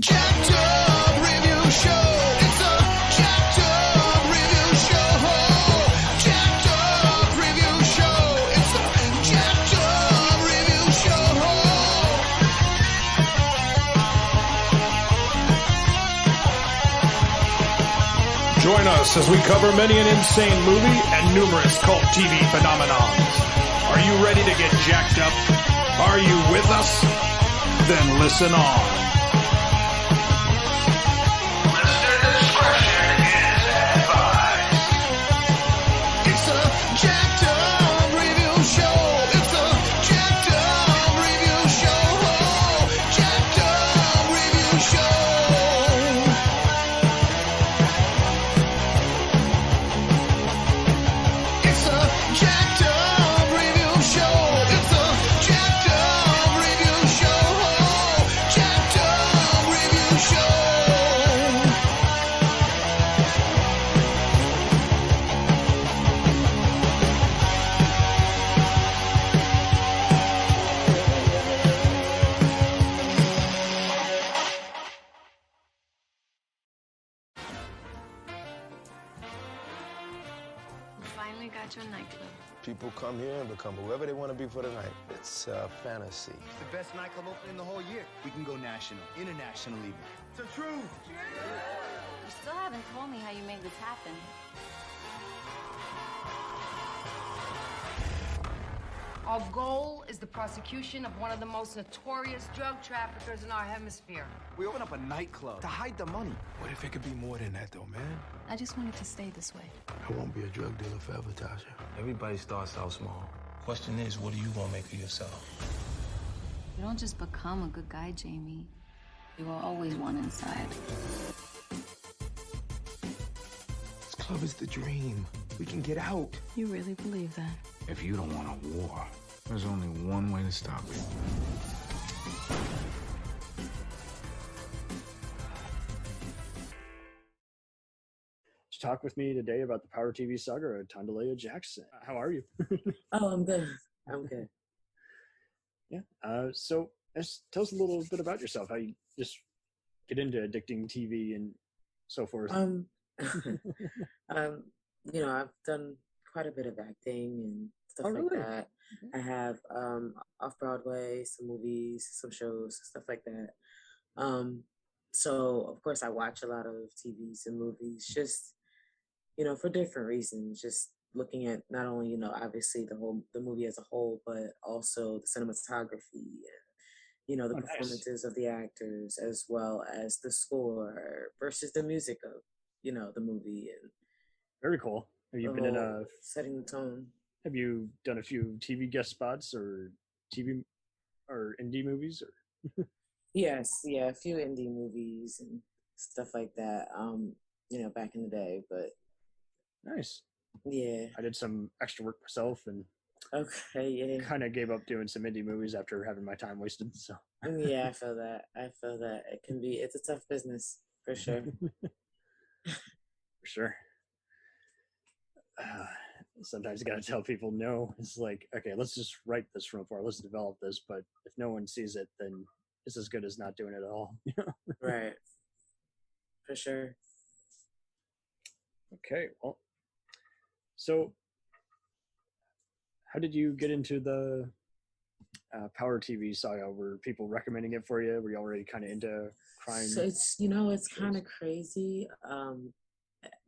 jacked up review show. It's a jacked up review show. Jacked up review show. It's a jacked up review show. Join us as we cover many an insane movie and numerous cult TV phenomenons. Are you ready to get jacked up? Are you with us? Then listen on. Listener discretion is advised. It's a jacked up review show. It's a jacked up review show. Jacked up review show. It's a jacked up review show. It's a jacked up review show. Jacked up review show. We finally got your nightclub. People come here and become whoever they want to be for the night. It's fantasy. It's the best nightclub opening the whole year. We can go national, international even. It's the truth. You still haven't told me how you made this happen. Our goal is the prosecution of one of the most notorious drug traffickers in our hemisphere. We open up a nightclub to hide the money. What if it could be more than that, though, man? I just wanted to stay this way. I won't be a drug dealer forever, Tasha. Everybody starts out small. Question is, what are you gonna make of yourself? You don't just become a good guy, Jamie. You are always one inside. This club is the dream. We can get out. You really believe that? If you don't want a war, there's only one way to stop it. To talk with me today about the Power TV saga of Tondalaya Jefferson. How are you? Oh, I'm good. I'm good. Yeah. So tell us a little bit about yourself, how you just get into addicting TV and so forth. You know, I've done quite a bit of acting and stuff Oh, like really? that. I have off Broadway, some movies, some shows, stuff like that. So of course I watch a lot of TVs and movies, just for different reasons. Just looking at not only obviously the movie as a whole, but also the cinematography and the Oh, nice. performances of the actors, as well as the score versus the music of the movie and Very cool. Have you the been in whole setting the tone. have you done a few TV guest spots or TV or indie movies or? Yes, yeah, a few indie movies and stuff like that. Back in the day, but Nice. yeah. I did some extra work myself and Okay, yeah. kind of gave up doing some indie movies after having my time wasted. So Yeah, I feel that. It's a tough business for sure. for sure. Sometimes you got to tell people no. It's like, okay, let's just write this from afar. Let's develop this. But if no one sees it, then it's as good as not doing it at all. Right. For sure. Okay, well, so how did you get into the Power TV saga? Were people recommending it for you? Were you already kind of into crime? So it's kind of crazy.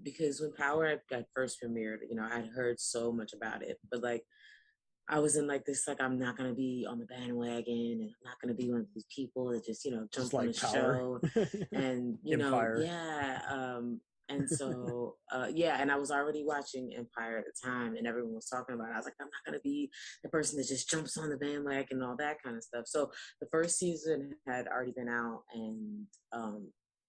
Because when Power got first premiered, I'd heard so much about it, but like I was in like this, like I'm not gonna be on the bandwagon, and I'm not gonna be one of these people that just jump on like the Power. show, and Empire. and so and I was already watching Empire at the time, and everyone was talking about it. I was like, I'm not gonna be the person that just jumps on the bandwagon and all that kind of stuff. So the first season had already been out, and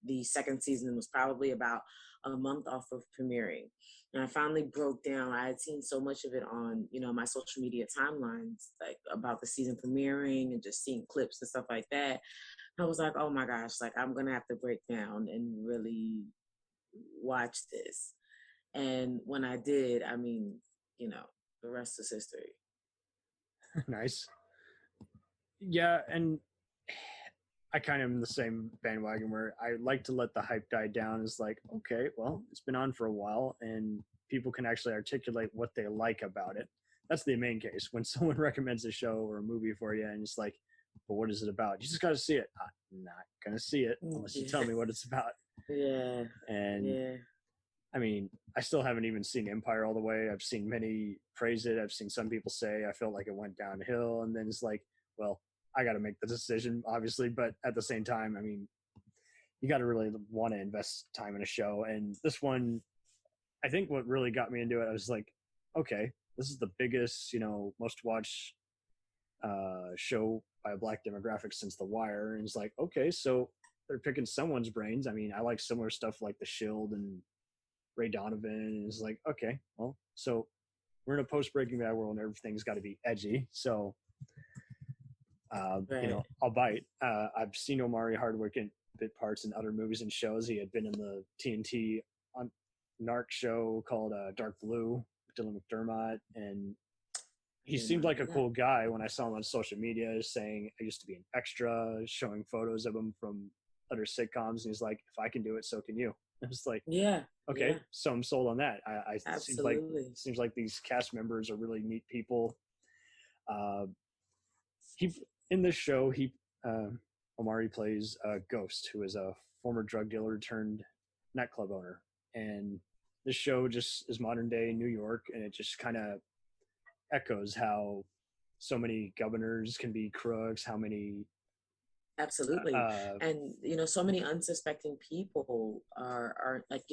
the second season was probably about a month off of premiering. And I finally broke down. I had seen so much of it on, my social media timelines, like about the season premiering and just seeing clips and stuff like that. I was like, oh my gosh, like I'm going to have to break down and really watch this. And when I did, I mean, the rest is history. Nice. Yeah, and I kind of am in the same bandwagon where I like to let the hype die down. It's like, okay, well, it's been on for a while and people can actually articulate what they like about it. That's the main case. When someone recommends a show or a movie for you and it's like, but what is it about? You just got to see it. I'm not going to see it unless you tell me what it's about. Yeah. And Yeah. I mean, I still haven't even seen Empire all the way. I've seen many praise it. I've seen some people say I felt like it went downhill. And then it's like, well, I got to make the decision, obviously. But at the same time, I mean, you got to really want to invest time in a show. And this one, I think what really got me into it, I was like, okay, this is the biggest, most watched show by a black demographic since The Wire. And it's like, okay, so they're picking someone's brains. I mean, I like similar stuff like The Shield and Ray Donovan. And it's like, okay, well, so we're in a post-Breaking Bad world and everything's got to be edgy. So, I'll bite. I've seen Omari Hardwick in bit parts in other movies and shows. He had been in the TNT on narc show called Dark Blue with Dylan McDermott, and he seemed like a cool guy when I saw him on social media saying I used to be an extra, showing photos of him from other sitcoms, and he's like, if I can do it, so can you. I was like, okay, so I'm sold on that. I seems like these cast members are really neat people. He in this show, Omari plays Ghost, who is a former drug dealer turned nightclub owner, and this show just is modern day New York, and it just kind of echoes how so many governors can be crooks, how many absolutely and so many unsuspecting people are like,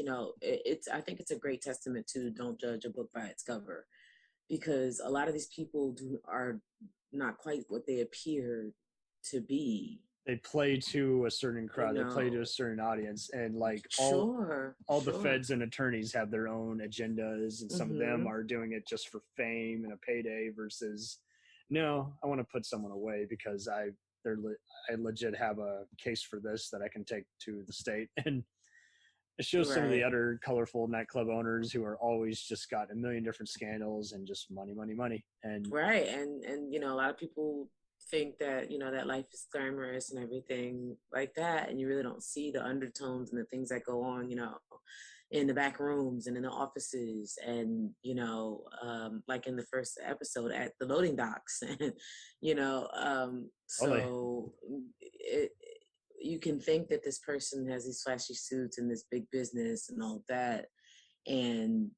it's I think it's a great testament to don't judge a book by its cover, because a lot of these people are not quite what they appear to be. They play to a certain crowd, they play to a certain audience, and like all the feds and attorneys have their own agendas, and some of them are doing it just for fame and a payday versus, no, I want to put someone away because I legit have a case for this that I can take to the state. And it shows some of the other colorful nightclub owners who are always just got a million different scandals and just money. And and a lot of people think that that life is glamorous and everything like that, and you really don't see the undertones and the things that go on in the back rooms and in the offices, and like in the first episode at the loading docks. And you can think that this person has these flashy suits and this big business and all that, and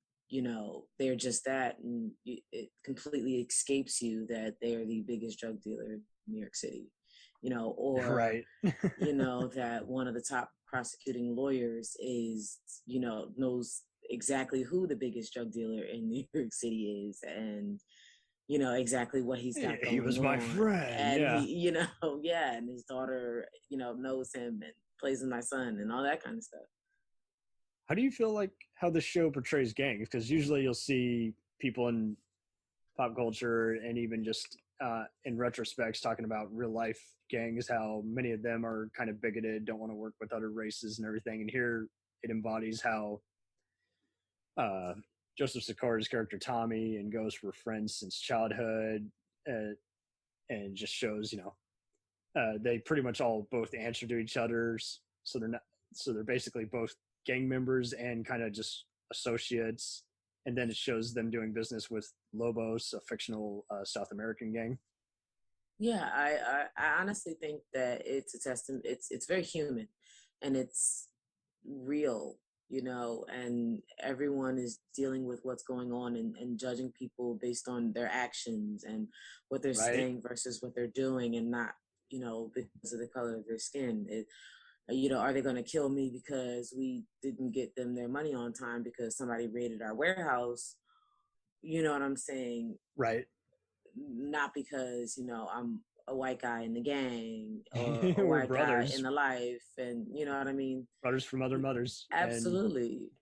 they're just that, and it completely escapes you that they're the biggest drug dealer in New York City, or that one of the top prosecuting lawyers is, knows exactly who the biggest drug dealer in New York City is, and exactly what he's got going he was my on. friend, and he, and his daughter knows him and plays with my son and all that kind of stuff. How do you feel like how the show portrays gangs? Because usually you'll see people in pop culture and even just in retrospects talking about real life gangs, how many of them are kind of bigoted, don't want to work with other races and everything. And here it embodies how Joseph Sikori's character Tommy and Ghost were friends since childhood, and just shows they pretty much all both answer to each other, so they're basically both gang members and kind of just associates. And then it shows them doing business with Lobos, a fictional South American gang. Yeah, I honestly think that it's a testament. It's very human, and it's real, and everyone is dealing with what's going on and judging people based on their actions and what they're saying versus what they're doing, and not, because of the color of their skin. Are they going to kill me because we didn't get them their money on time because somebody raided our warehouse? You know what I'm saying? Right. Not because, I'm a white guy in the gang or a white guy in the life, and you know what I mean? Brothers from other mothers. Absolutely.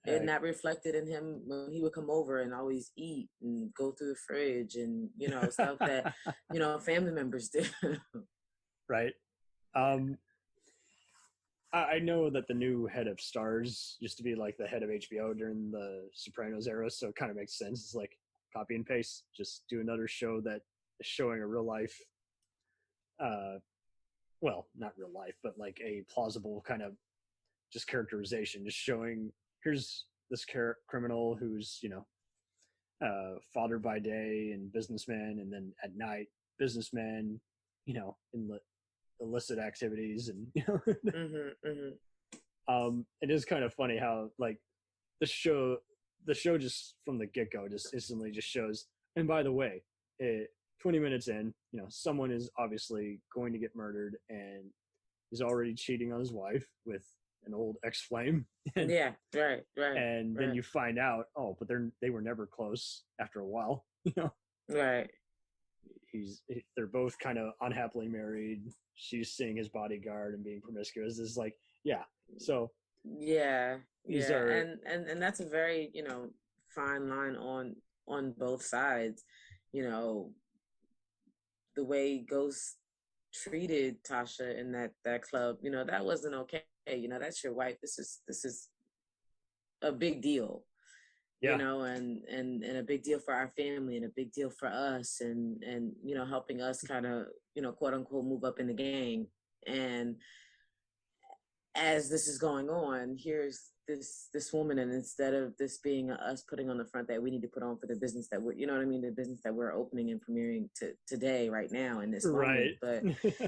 And that reflected in him when he would come over and always eat and go through the fridge and, stuff that, family members do. Right. I know that the new head of Starz used to be like the head of HBO during the Sopranos era, so it kind of makes sense. It's like copy and paste, just do another show that is showing a real life well, not real life, but like a plausible kind of just characterization, just showing here's this criminal who's, father by day and businessman, and then at night businessman, in illicit activities, and it is kind of funny how like the show just from the get-go just instantly just shows, and by the way, 20 minutes in, someone is obviously going to get murdered, and he's already cheating on his wife with an old ex-flame. And, yeah, right. And then you find out, but they were never close after a while, Right. They're both kind of unhappily married. She's seeing his bodyguard and being promiscuous. It's like, yeah. So yeah, these are, and that's a very, fine line on both sides. The way Ghost treated Tasha in that club, that wasn't okay. That's your wife. This is a big deal. yeah. And a big deal for our family, and a big deal for us, and helping us kind of, quote unquote, move up in the gang. And as this is going on, here's this woman, and instead of this being us putting on the front that we need to put on for the business that we're, the business that we're opening and premiering today, right now, in this moment. But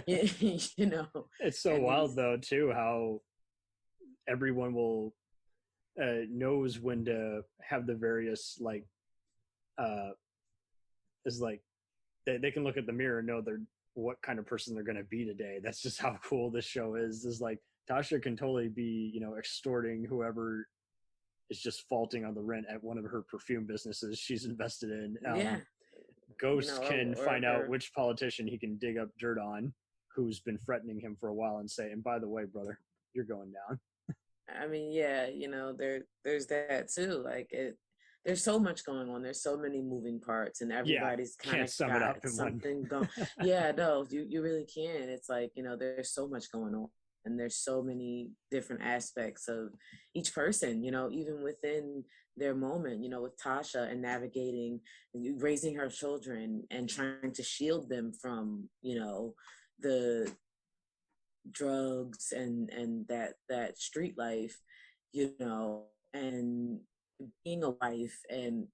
it's so wild though too how everyone will knows when to have the various like is like they can look at the mirror and know they're what kind of person they're going to be today. That's just how cool this show is like Tasha can totally be, extorting whoever is just faulting on the rent at one of her perfume businesses she's invested in. Ghost can find out which politician he can dig up dirt on who's been threatening him for a while and say, and by the way, brother, you're going down. I mean, yeah, there's that too. Like there's so much going on. There's so many moving parts, and everybody's kind of got something going. Yeah, no, you really can. It's like, there's so much going on, and there's so many different aspects of each person, even within their moment, with Tasha and navigating, raising her children and trying to shield them from, the drugs and that street life, and being a wife, and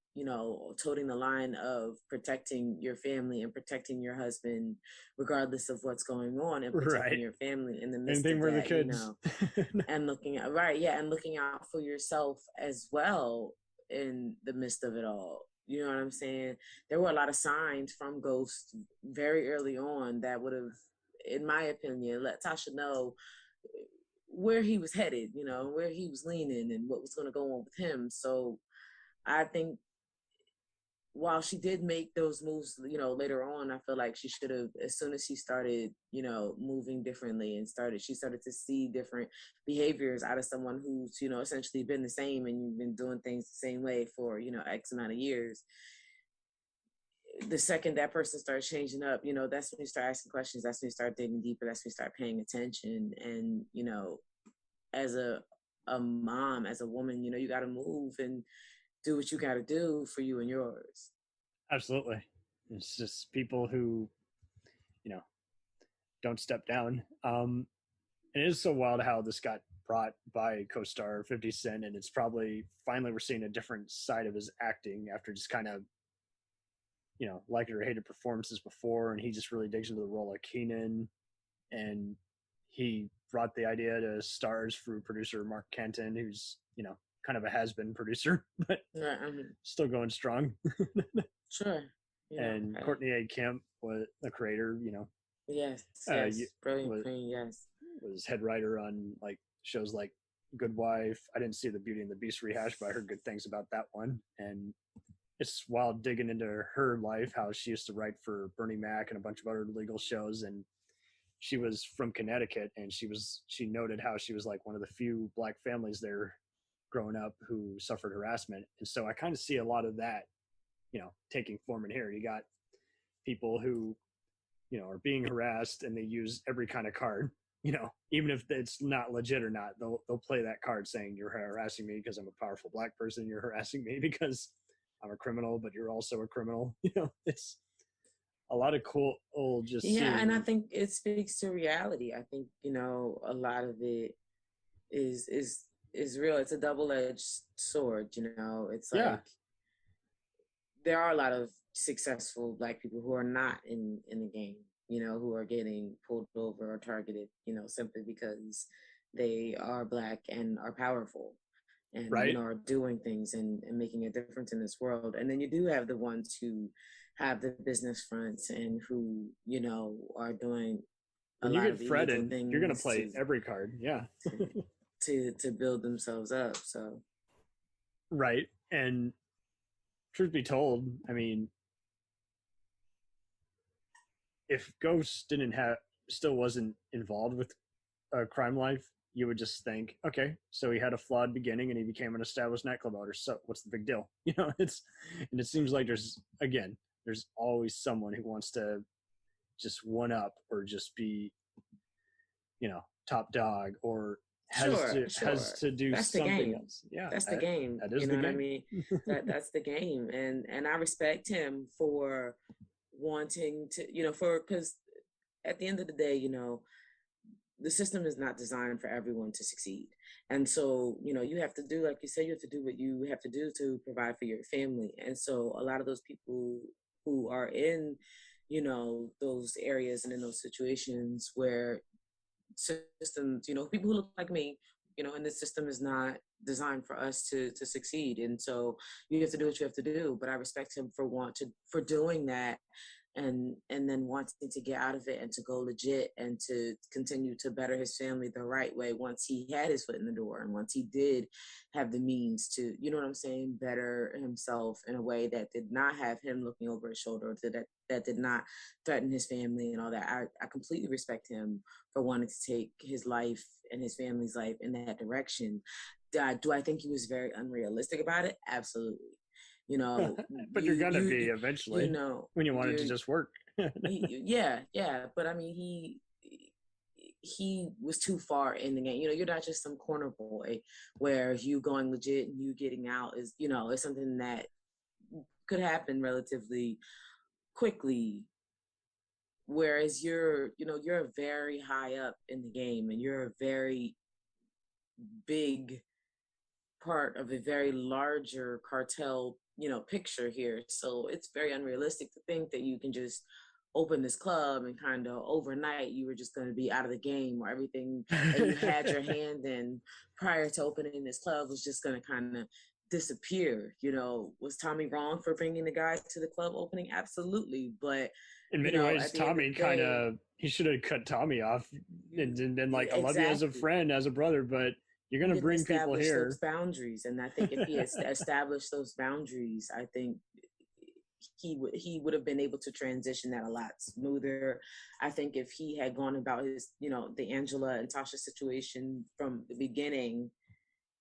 toting the line of protecting your family and protecting your husband regardless of what's going on, and protecting your family in the midst of that, the kids. And looking out for yourself as well in the midst of it all. You know what I'm saying? There were a lot of signs from Ghost very early on that would have, in my opinion, let Tasha know where he was headed, where he was leaning and what was going to go on with him. So I think while she did make those moves, later on, I feel like she should have, as soon as she started, moving differently and she started to see different behaviors out of someone who's, essentially been the same, and you've been doing things the same way for, X amount of years. The second that person starts changing up, that's when you start asking questions. That's when you start digging deeper. That's when you start paying attention. And, as a mom, as a woman, you got to move and do what you got to do for you and yours. Absolutely. It's just people who, don't step down. And it is so wild how this got brought by co-star 50 Cent, and it's probably finally we're seeing a different side of his acting after just kind of, liked or hated performances before, and he just really digs into the role of Keenan, and he brought the idea to Starz through producer Mark Canton, who's, kind of a has-been producer, but still going strong. Sure. And Courtney A. Kemp was the creator, Yes, brilliant queen, yes. Was head writer on like shows like Good Wife. I didn't see the Beauty and the Beast rehash, but I heard good things about that one. And it's wild digging into her life, how she used to write for Bernie Mac and a bunch of other legal shows. And she was from Connecticut, and she noted how she was like one of the few Black families there growing up who suffered harassment. And so I kind of see a lot of that, taking form in here. You got people who, are being harassed, and they use every kind of card, even if it's not legit or not, they'll play that card saying you're harassing me because I'm a powerful Black person. You're harassing me because I'm a criminal, but you're also a criminal. It's a lot of cool just yeah, and I think it speaks to reality. I think, you know, a lot of it is real. It's a double-edged sword, you know. It's like there are a lot of successful Black people who are not in the game, you know, who are getting pulled over or targeted, you know, simply because they are Black and are powerful and, you know, are doing things and making a difference in this world. And then you do have the ones who have the business fronts and who, you know, are doing when you get Fred in, you're going to play every card. Yeah. to build themselves up. So. Right. And truth be told, I mean, if Ghost still wasn't involved with Crime Life, you would just think, okay, so he had a flawed beginning and he became an established nightclub owner. So what's the big deal? You know, and it seems like there's always someone who wants to just one up or just be, you know, top dog or has to do that's something else. Yeah, that's the game. That is, you know the game. What I mean? That's the game, and I respect him for wanting to, you know, because at the end of the day, you know, the system is not designed for everyone to succeed, and so, you know, you have to do, like you said, you have to do what you have to do to provide for your family, and so a lot of those people who are in, you know, those areas and in those situations where systems, you know, people who look like me, you know, and the system is not designed for us to succeed. And so you have to do what you have to do. But I respect him for doing that and then wanting to get out of it and to go legit and to continue to better his family the right way once he had his foot in the door and once he did have the means to, you know what I'm saying, better himself in a way that did not have him looking over his shoulder, that did not threaten his family and all that. I completely respect him for wanting to take his life and his family's life in that direction. Do I think he was very unrealistic about it? Absolutely. You know, but you're gonna be eventually, you know, when you want it to just work. yeah. But I mean, he was too far in the game. You know, you're not just some corner boy where you going legit and you getting out is, you know, it's something that could happen relatively quickly. Whereas you're very high up in the game and you're a very big part of a very larger cartel, you know, picture here. So it's very unrealistic to think that you can just open this club and kind of overnight you were just going to be out of the game, or everything that you had your hand in prior to opening this club was just going to kind of disappear. You know, was Tommy wrong for bringing the guy to the club opening? Absolutely. But in many ways, Tommy he should have cut Tommy off and been like, I love you as a friend, as a brother, but you're going to bring people here. Those boundaries. And I think if he had established those boundaries, I think he would have been able to transition that a lot smoother. I think if he had gone about his, you know, the Angela and Tasha situation from the beginning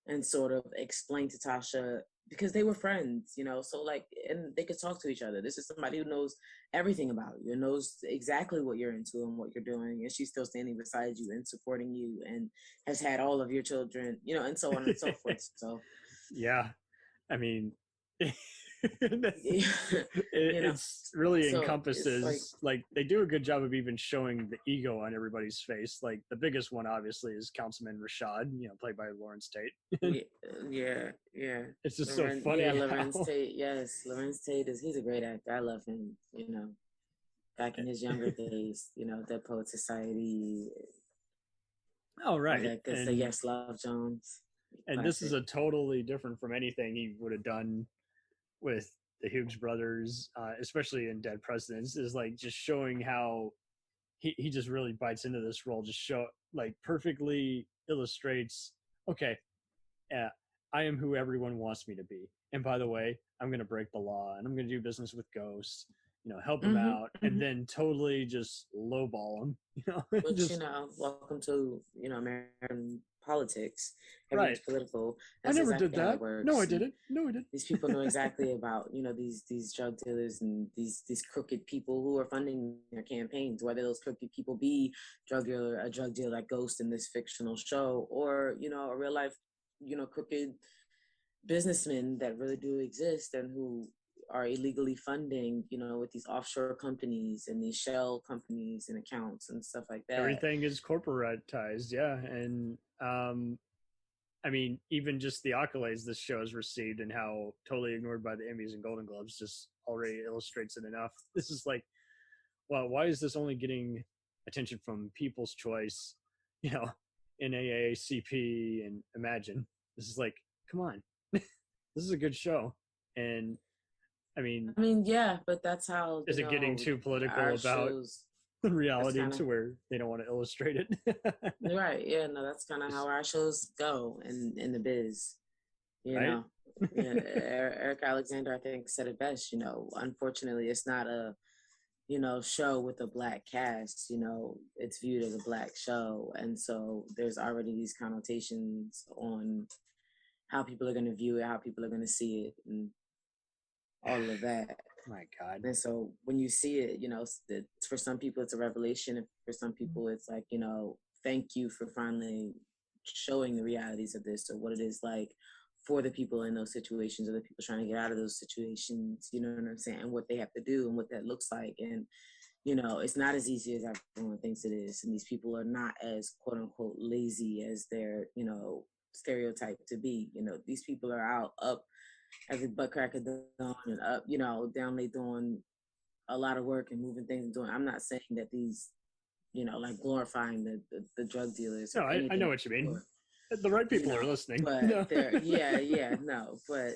and sort of explained to Tasha, because they were friends, you know, so like, and they could talk to each other. This is somebody who knows everything about you and knows exactly what you're into and what you're doing. And she's still standing beside you and supporting you and has had all of your children, you know, and so on and so forth. So, yeah, I mean, it's really encompasses, it's like they do a good job of even showing the ego on everybody's face. Like the biggest one obviously is Councilman Rashad, you know, played by Lawrence Tate. yeah It's just so funny. Yeah, Lawrence Tate. Yes, Lawrence Tate he's a great actor. I love him, you know, back in his younger days, you know, Dead Poet Society. Oh, right. So yes, Love Jones. And this is a totally different from anything he would have done with the Hughes brothers, especially in Dead Presidents, is like just showing how he just really bites into this role, just perfectly illustrates, okay, yeah, I am who everyone wants me to be. And by the way, I'm going to break the law and I'm going to do business with ghosts, you know, help him out, and then totally just lowball him, you know. Which, you know, welcome to, you know, American politics. Everyone's political. That's I never did that. No, I didn't. These people know exactly about, you know, these drug dealers and these crooked people who are funding their campaigns, whether those crooked people be a drug dealer like Ghost in this fictional show, or, you know, a real life, you know, crooked businessmen that really do exist and who are illegally funding, with these offshore companies and these shell companies and accounts and stuff like that. Everything is corporatized, yeah. And I mean, even just the accolades this show has received and how totally ignored by the Emmys and Golden Globes just already illustrates it enough. This is like, well, why is this only getting attention from People's Choice, NAACP and Imagine? This is like, come on, this is a good show. And I mean, yeah, but that's how. Is it getting too political about shows, the reality to where they don't want to illustrate it? Right. Yeah. No, that's kind of how our shows go in the biz. Right? Yeah, Eric Alexander, I think, said it best. Unfortunately, it's not a show with a black cast. It's viewed as a black show, and so there's already these connotations on how people are going to view it, how people are going to see it, and all of that. My God. And so when you see it, for some people it's a revelation, and for some people it's like, thank you for finally showing the realities of this, or what it is like for the people in those situations, or the people trying to get out of those situations, you know what I'm saying, and what they have to do and what that looks like. And it's not as easy as everyone thinks it is, and these people are not as quote unquote lazy as they're stereotyped to be. These people are out up every butt crack of dawn and up, down they doing a lot of work and moving things and doing. I'm not saying that these, like glorifying the drug dealers. No, I know what you mean. The right people are listening. But no, but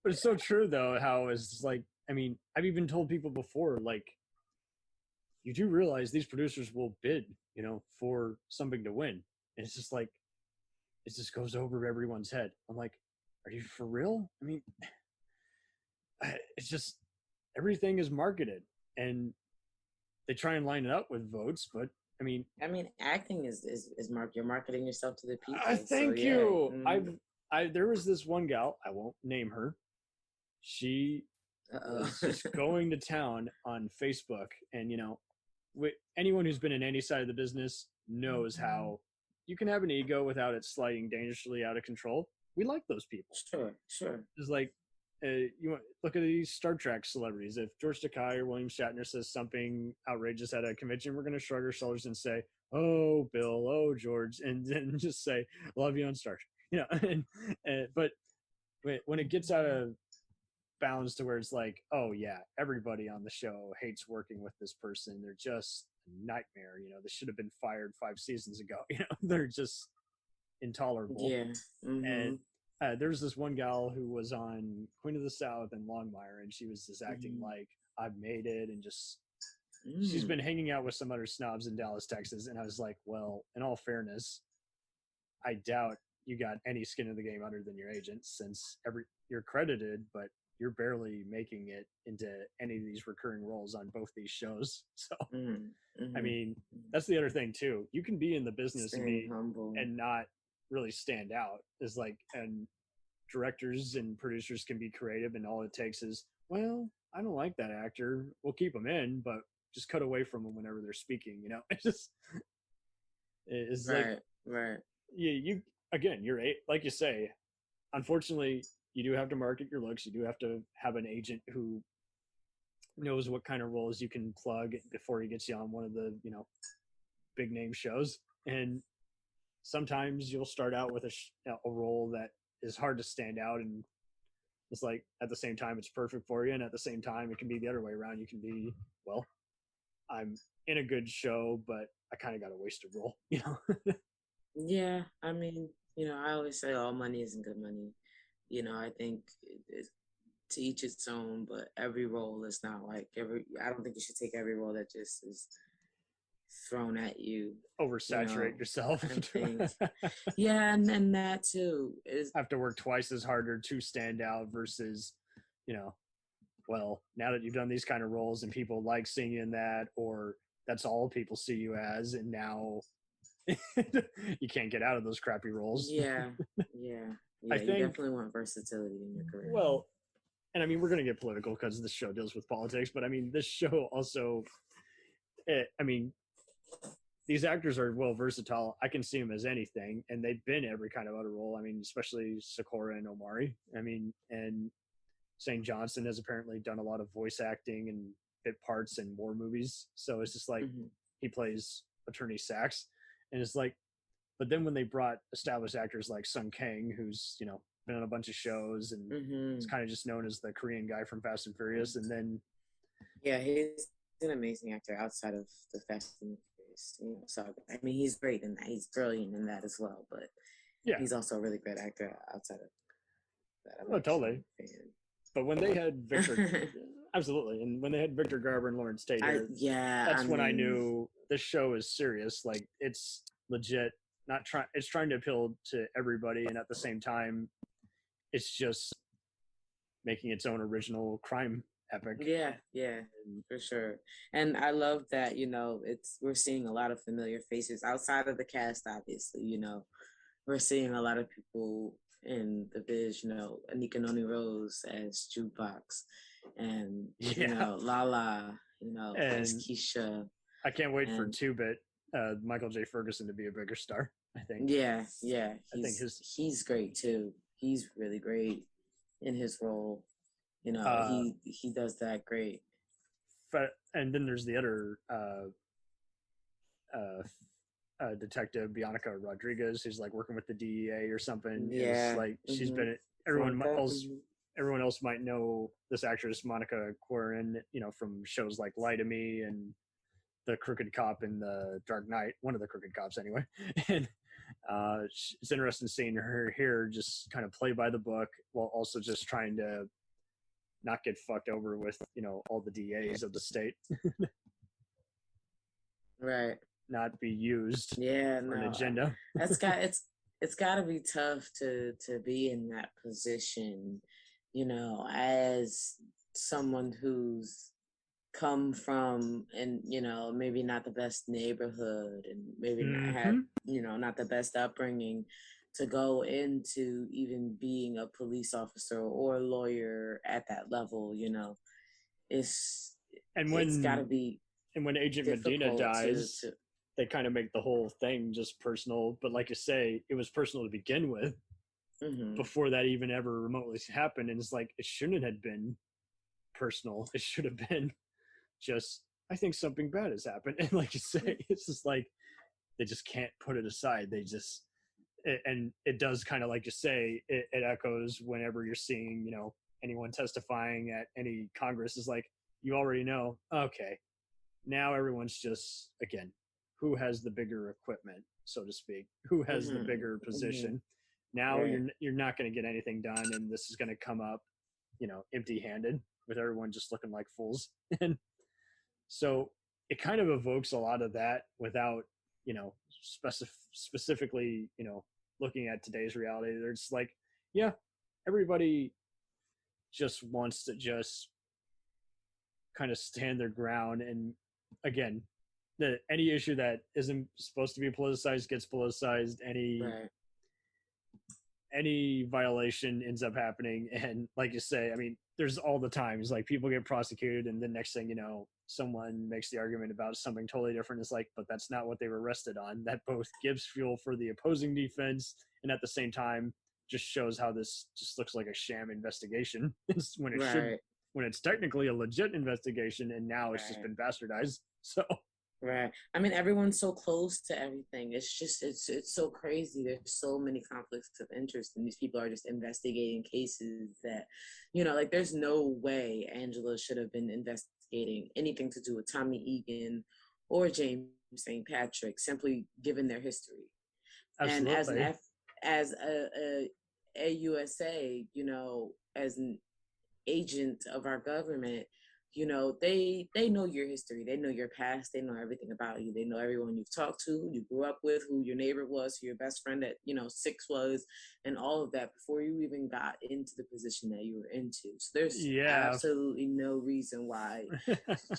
it's so true though, how it's like, I mean, I've even told people before, like, you do realize these producers will bid, for something to win. And it's just like, it just goes over everyone's head. I'm like, are you for real? I mean, it's just, everything is marketed and they try and line it up with votes, but I mean, acting is you're marketing yourself to the people. Thank you. Mm-hmm. There was this one gal, I won't name her. She was just going to town on Facebook, and anyone who's been in any side of the business knows how you can have an ego without it sliding dangerously out of control. We like those people. Sure. It's like, look at these Star Trek celebrities. If George Takei or William Shatner says something outrageous at a convention, we're going to shrug our shoulders and say, "Oh, Bill, oh, George," and then just say, "Love you on Star Trek." But when it gets out of bounds to where it's like, "Oh yeah, everybody on the show hates working with this person. They're just a nightmare. They should have been fired 5 seasons ago. They're just intolerable." Yeah. Mm-hmm. And there's this one gal who was on Queen of the South and Longmire, and she was just acting like, I've made it, and just she's been hanging out with some other snobs in Dallas, Texas. And I was like, well, in all fairness, I doubt you got any skin in the game other than your agent, since you're credited, but you're barely making it into any of these recurring roles on both these shows. So, I mean, that's the other thing too. You can be in the business and not really stand out. Is like, and directors and producers can be creative, and all it takes is, well, I don't like that actor, we'll keep them in, but just cut away from them whenever they're speaking. It's right. You again, you're like you say, unfortunately you do have to market your looks. You do have to have an agent who knows what kind of roles you can plug before he gets you on one of the big name shows. And sometimes you'll start out with a role that is hard to stand out, and it's like, at the same time it's perfect for you, and at the same time it can be the other way around. You can be, well, I'm in a good show, but I kind of got a wasted role. Yeah, I mean, I always say all money isn't good money. I think it's to each its own, but every role is not like I don't think you should take every role that just is thrown at you. Oversaturate yourself. Yeah, and that too is have to work twice as harder to stand out versus, well, now that you've done these kind of roles and people like seeing you in that, or that's all people see you as, and now you can't get out of those crappy roles. Yeah. I think you definitely want versatility in your career. Well, and I mean, we're going to get political because this show deals with politics, but I mean, this show also, these actors are versatile. I can see them as anything, and they've been every kind of other role. I mean, especially Sakura and Omari. I mean, and St. Johnson has apparently done a lot of voice acting and bit parts in war movies. So it's just like he plays Attorney Sachs, and it's like, but then when they brought established actors like Sung Kang, who's been on a bunch of shows and is kind of just known as the Korean guy from Fast and Furious, and then he's an amazing actor outside of the Fast and Furious saga. I mean, he's great in that. He's brilliant in that as well. But he's also a really great actor outside of that. Oh, totally. But when they had Victor, absolutely, and when they had Victor Garber and Lawrence Tate, that's when I knew this show is serious. Like, it's legit. It's trying to appeal to everybody, and at the same time, it's just making its own original crime epic. Yeah, for sure. And I love that, we're seeing a lot of familiar faces outside of the cast, obviously, we're seeing a lot of people in the biz, Anika Noni Rose as Jukebox, and, Lala, as Keisha. I can't wait for 2-Bit, Michael J. Ferguson to be a bigger star, I think. Yeah. I think he's great too. He's really great in his role. He does that great. But and then there's the other detective, Bianca Rodriguez, who's like working with the DEA or something. Yeah, it's like she's been. Everyone else might know this actress Monica Quarin, from shows like Lie to Me and The Crooked Cop in The Dark Knight. One of the crooked cops, anyway. And it's interesting seeing her here just kind of play by the book while also just trying to not get fucked over with all the DAs of the state. Right. Not be used for an agenda. It's got to be tough to be in that position, as someone who's come from, and maybe not the best neighborhood, and maybe not have not the best upbringing, to go into even being a police officer or a lawyer at that level. It's got to be. And when Agent Medina dies, they kind of make the whole thing just personal. But like you say, it was personal to begin with before that even ever remotely happened. And it's like, it shouldn't have been personal. It should have been just, I think something bad has happened. And like you say, it's just like, they just can't put it aside. They just, and it does kind of, like you say, it echoes whenever you're seeing, anyone testifying at any Congress is like, you already know, okay, now everyone's just, again, who has the bigger equipment, so to speak, who has the bigger position. Now you're not going to get anything done, and this is going to come up, empty-handed with everyone just looking like fools. And so it kind of evokes a lot of that without, specifically, looking at today's reality. They're just like, yeah, everybody just wants to just kind of stand their ground. And again, any issue that isn't supposed to be politicized gets politicized. Any violation ends up happening. And like you say, I mean, there's all the times like people get prosecuted, and the next thing you know, someone makes the argument about something totally different. It's like, but that's not what they were arrested on. That both gives fuel for the opposing defense, and at the same time just shows how this just looks like a sham investigation when it should, when it's technically a legit investigation, and now it's just been bastardized. So right. I mean, everyone's so close to everything. It's just, it's so crazy. There's so many conflicts of interest, and these people are just investigating cases that, like, there's no way Angela should have been investigating anything to do with Tommy Egan or James St. Patrick, simply given their history. Absolutely. And as a AUSA, as an agent of our government, they know your history, they know your past, they know everything about you, they know everyone you've talked to, who you grew up with, who your neighbor was, who your best friend at 6 was, and all of that before you even got into the position that you were into. So there's absolutely no reason why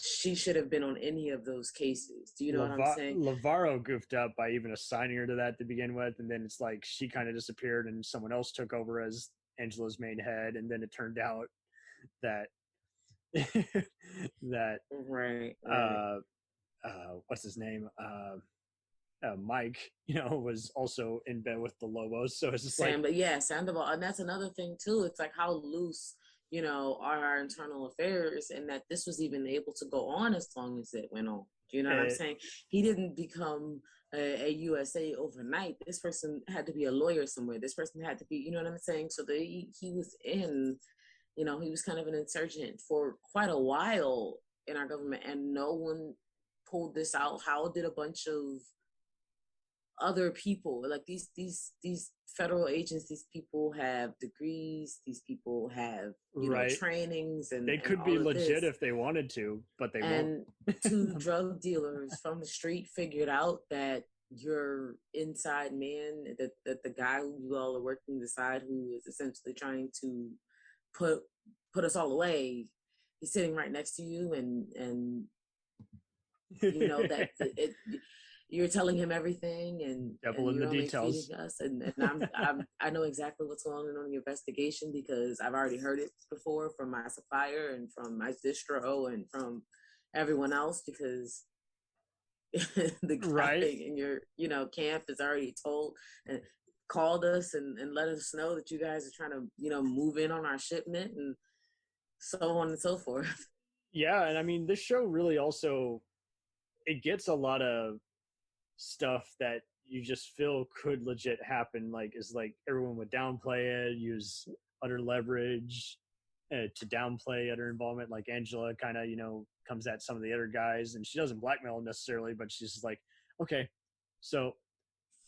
she should have been on any of those cases. Do you know what I'm saying? Lavarro goofed up by even assigning her to that to begin with, and then it's like she kind of disappeared and someone else took over as Angela's main head, and then it turned out that what's his name, Mike, was also in bed with the Lobos. So it's just Sandoval. And that's another thing too. It's like how loose our internal affairs, and that this was even able to go on as long as it went on. You know what I'm saying? He didn't become a USA overnight. This person had to be a lawyer somewhere. This person had to be, you know what I'm saying? So he was in, he was kind of an insurgent for quite a while in our government, and no one pulled this out. How did a bunch of other people, like these federal agents, these people have degrees, these people have trainings, and they could be legit if they wanted to, but they won't. And two drug dealers from the street figured out that your inside man, that the guy who you all are working beside, who is essentially trying to put us all away, he's sitting right next to you, and that you're telling him everything, and devil in the details. Us, and I know exactly what's going on in the investigation, because I've already heard it before from my supplier and from my distro and from everyone else, because the guy in your camp has already told and called us and let us know that you guys are trying to move in on our shipment, and so on and so forth. Yeah, and I mean, this show really also, it gets a lot of stuff that you just feel could legit happen, like everyone would downplay it, use utter leverage to downplay utter involvement. Like Angela kind of comes at some of the other guys, and she doesn't blackmail them necessarily, but she's just like, okay, so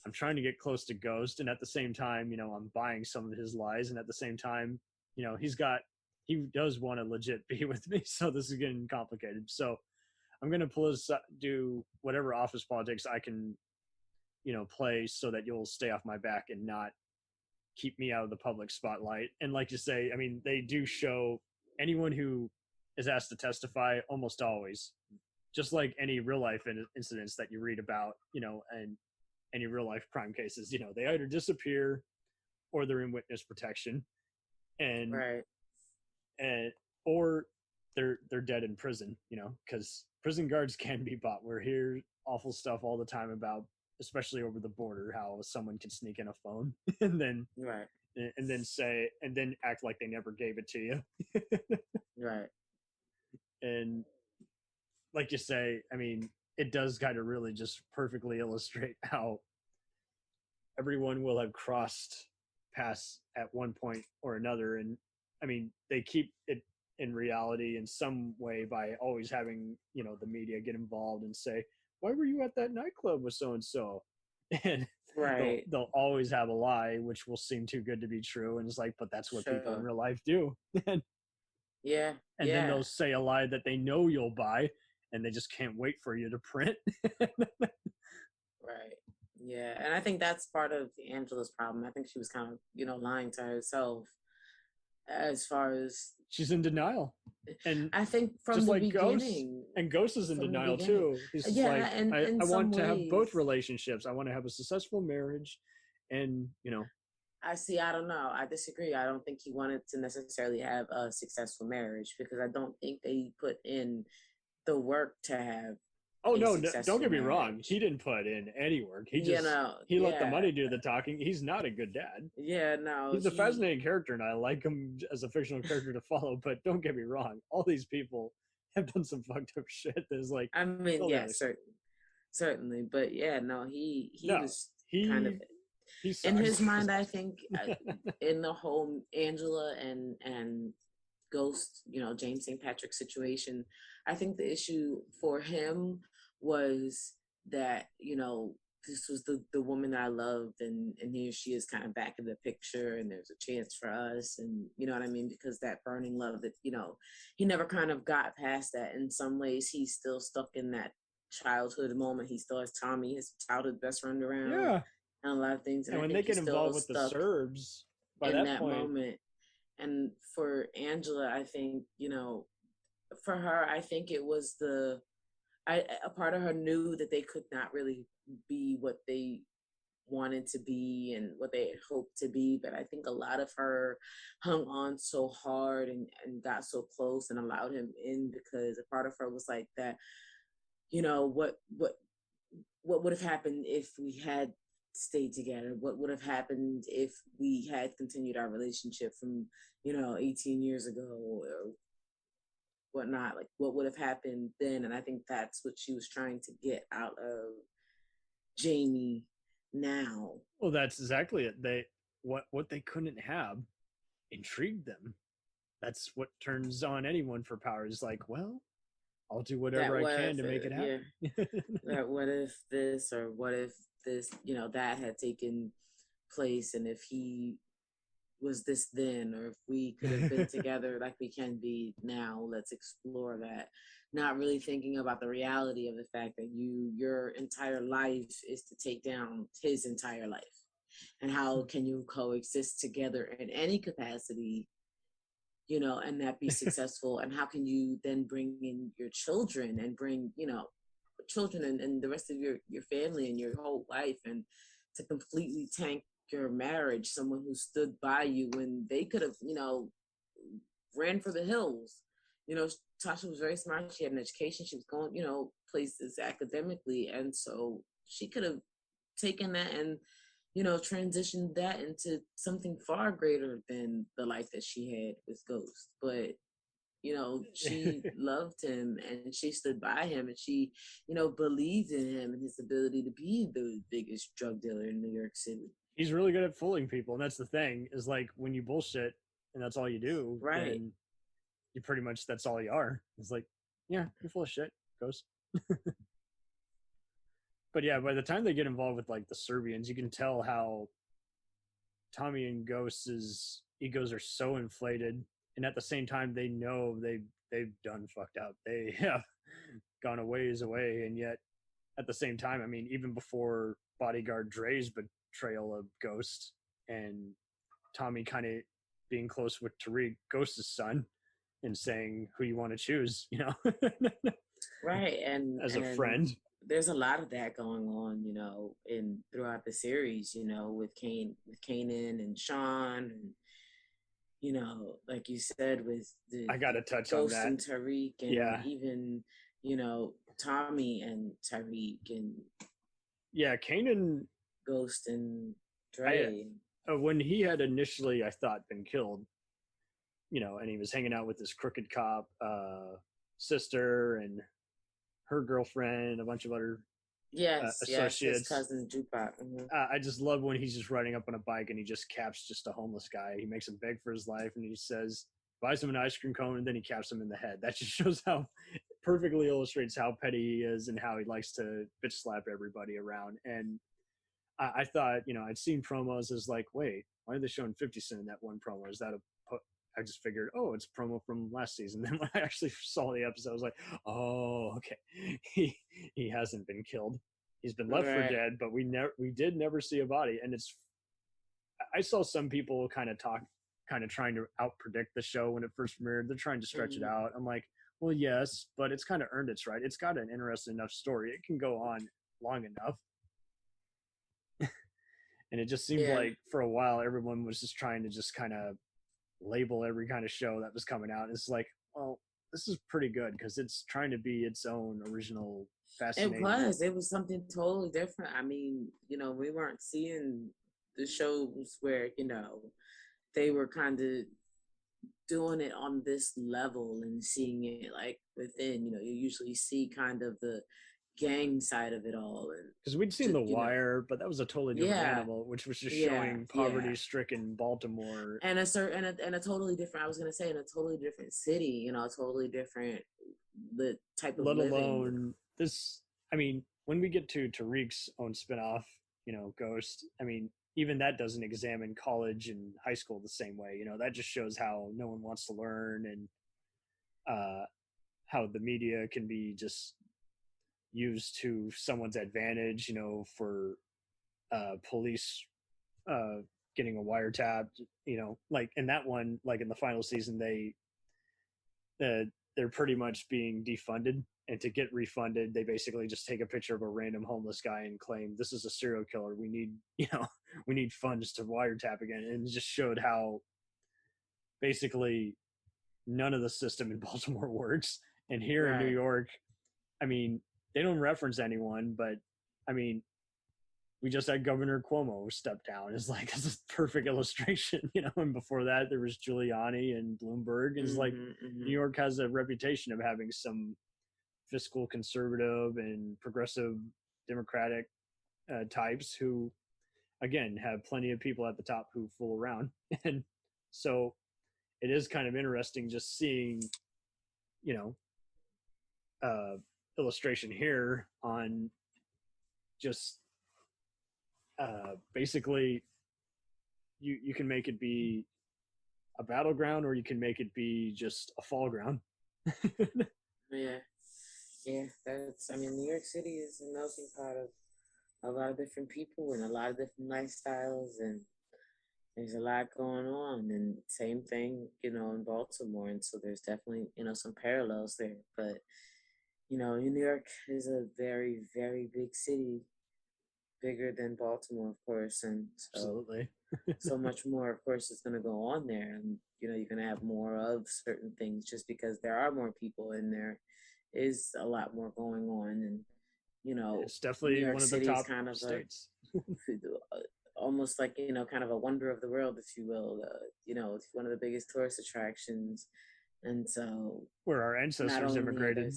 I'm trying to get close to Ghost, and at the same time I'm buying some of his lies, and at the same time he does want to legit be with me, so this is getting complicated. So I'm going to do whatever office politics I can, play, so that you'll stay off my back and not keep me out of the public spotlight. And like you say, I mean, they do show anyone who is asked to testify, almost always, just like any real life incidents that you read about, and any real life crime cases, they either disappear or they're in witness protection, and or they're dead in prison, because prison guards can be bought. We're hear awful stuff all the time about, especially over the border, how someone can sneak in a phone and then and then act like they never gave it to you. Right. And like you say, I mean, it does kind of really just perfectly illustrate how everyone will have crossed paths at one point or another. And I mean, they keep it in reality in some way by always having, the media get involved and say, why were you at that nightclub with so-and-so? And they'll always have a lie, which will seem too good to be true. And it's like, but that's what people in real life do. And then they'll say a lie that they know you'll buy, and they just can't wait for you to print. Right. Yeah. And I think that's part of Angela's problem. I think she was kind of, lying to herself, as far as she's in denial. And I think from just the like beginning, Ghost is in denial too. He's I want to have both relationships. I want to have a successful marriage, and I don't know. I disagree. I don't think he wanted to necessarily have a successful marriage, because I don't think they put in the work to have. Oh no! Don't get me wrong. He didn't put in any work. He just he let the money do the talking. He's not a good dad. Yeah, no. He's a fascinating character, and I like him as a fictional character to follow. But don't get me wrong. All these people have done some fucked up shit. There's like, I mean, certainly, but yeah, no, he was kind of. In his mind, I think, in the whole Angela and Ghost, James St. Patrick situation, I think the issue for him was that, this was the woman that I loved, and here she is kind of back in the picture, and there's a chance for us, and you know what I mean? Because that burning love that, he never kind of got past that. In some ways, he's still stuck in that childhood moment. He still has Tommy, his childhood best friend, around. Yeah. And a lot of things. And when they get involved with the Serbs, by that point. Moment. And for Angela, I think, for her, I think it was a part of her knew that they could not really be what they wanted to be and what they had hoped to be. But I think a lot of her hung on so hard and got so close and allowed him in, because a part of her was like that, what would have happened if we had stayed together? What would have happened if we had continued our relationship from, 18 years ago or whatnot? Like, what would have happened then? And I think that's what she was trying to get out of Jamie now. Well, that's exactly it. What they couldn't have intrigued them. That's what turns on anyone for power. Is like, well, I'll do whatever I can to make it happen. Yeah. That what if this, or what if this, that had taken place, and if he was this then, or if we could have been together like we can be now, let's explore that. Not really thinking about the reality of the fact that your entire life is to take down his entire life. And how can you coexist together in any capacity, and that be successful? And how can you then bring in your children and bring, children and the rest of your family and your whole life, and to completely tank your marriage, someone who stood by you when they could have, ran for the hills. Tasha was very smart. She had an education. She was going, places academically. And so she could have taken that and, transitioned that into something far greater than the life that she had with Ghost. But, she loved him, and she stood by him, and she, believed in him and his ability to be the biggest drug dealer in New York City. He's really good at fooling people. And that's the thing, is like, when you bullshit and that's all you do, right, then you pretty much, that's all you are. It's like, yeah, you're full of shit, Ghost. But yeah, by the time they get involved with like the Serbians, you can tell how Tommy and Ghost's egos are so inflated, and at the same time they know they've done fucked up. They have gone a ways away, and yet at the same time, I mean, even before bodyguard Dre's betrayal of Ghost and Tommy kind of being close with Tariq, Ghost's son, and saying who you want to choose, Right, and as a friend. There's a lot of that going on, in throughout the series, with Kanan and Sean, and like you said, with the I gotta touch Ghost on that. and Tariq, and yeah, even Tommy and Tariq, and Kanan, Ghost and Dre. When he had initially, I thought, been killed, and he was hanging out with this crooked cop sister and her girlfriend, a bunch of other associates. His cousin Jupac. Mm-hmm. I just love when he's just riding up on a bike and he just caps just a homeless guy. He makes him beg for his life, and he says, buys him an ice cream cone, and then he caps him in the head. That just shows how perfectly illustrates how petty he is and how he likes to bitch slap everybody around. And I thought, I'd seen promos as like, wait, why are they showing 50 Cent in that one promo? Is that I just figured, oh, it's a promo from last season. Then when I actually saw the episode, I was like, oh, okay. He hasn't been killed. He's been left for dead, but we did never see a body. And I saw some people kind of trying to out predict the show when it first premiered. They're trying to stretch it out. I'm like, well, yes, but it's kind of earned its right. It's got an interesting enough story. It can go on long enough. And it just seemed like for a while, everyone was just trying to just kind of label every kind of show that was coming out. It's like, well, this is pretty good because it's trying to be its own original fascinating. It was something totally different. I mean, we weren't seeing the shows where, they were kind of doing it on this level and seeing it like within, you usually see kind of the gang side of it all, because we'd seen The Wire, but that was a totally different animal, which was just showing poverty-stricken Baltimore, and a totally different. I was gonna say in a totally different city, a totally different the type of. Let alone this. I mean, when we get to Tariq's own spinoff, Ghost. I mean, even that doesn't examine college and high school the same way. That just shows how no one wants to learn, and how the media can be just used to someone's advantage, for police getting a wiretap, like in that one, like in the final season, they're pretty much being defunded, and to get refunded, they basically just take a picture of a random homeless guy and claim this is a serial killer. We need, we need funds to wiretap again. And it just showed how basically none of the system in Baltimore works. And here in New York, I mean, they don't reference anyone, but I mean, we just had Governor Cuomo step down. It's like, this is perfect illustration, and before that there was Giuliani and Bloomberg. It's like New York has a reputation of having some fiscal conservative and progressive Democratic types who, again, have plenty of people at the top who fool around. And so it is kind of interesting just seeing, illustration here on just basically you can make it be a battleground, or you can make it be just a fall ground. Yeah, New York City is a melting pot of a lot of different people and a lot of different lifestyles, and there's a lot going on. And same thing, in Baltimore. And so there's definitely, some parallels there. But, New York is a very, very big city, bigger than Baltimore, of course. And so, absolutely. so much more, of course, is going to go on there. And, you're going to have more of certain things just because there are more people and there is a lot more going on. And, it's definitely one of the top kind of states. Almost like, kind of a wonder of the world, if you will. It's one of the biggest tourist attractions. And so where our ancestors immigrated.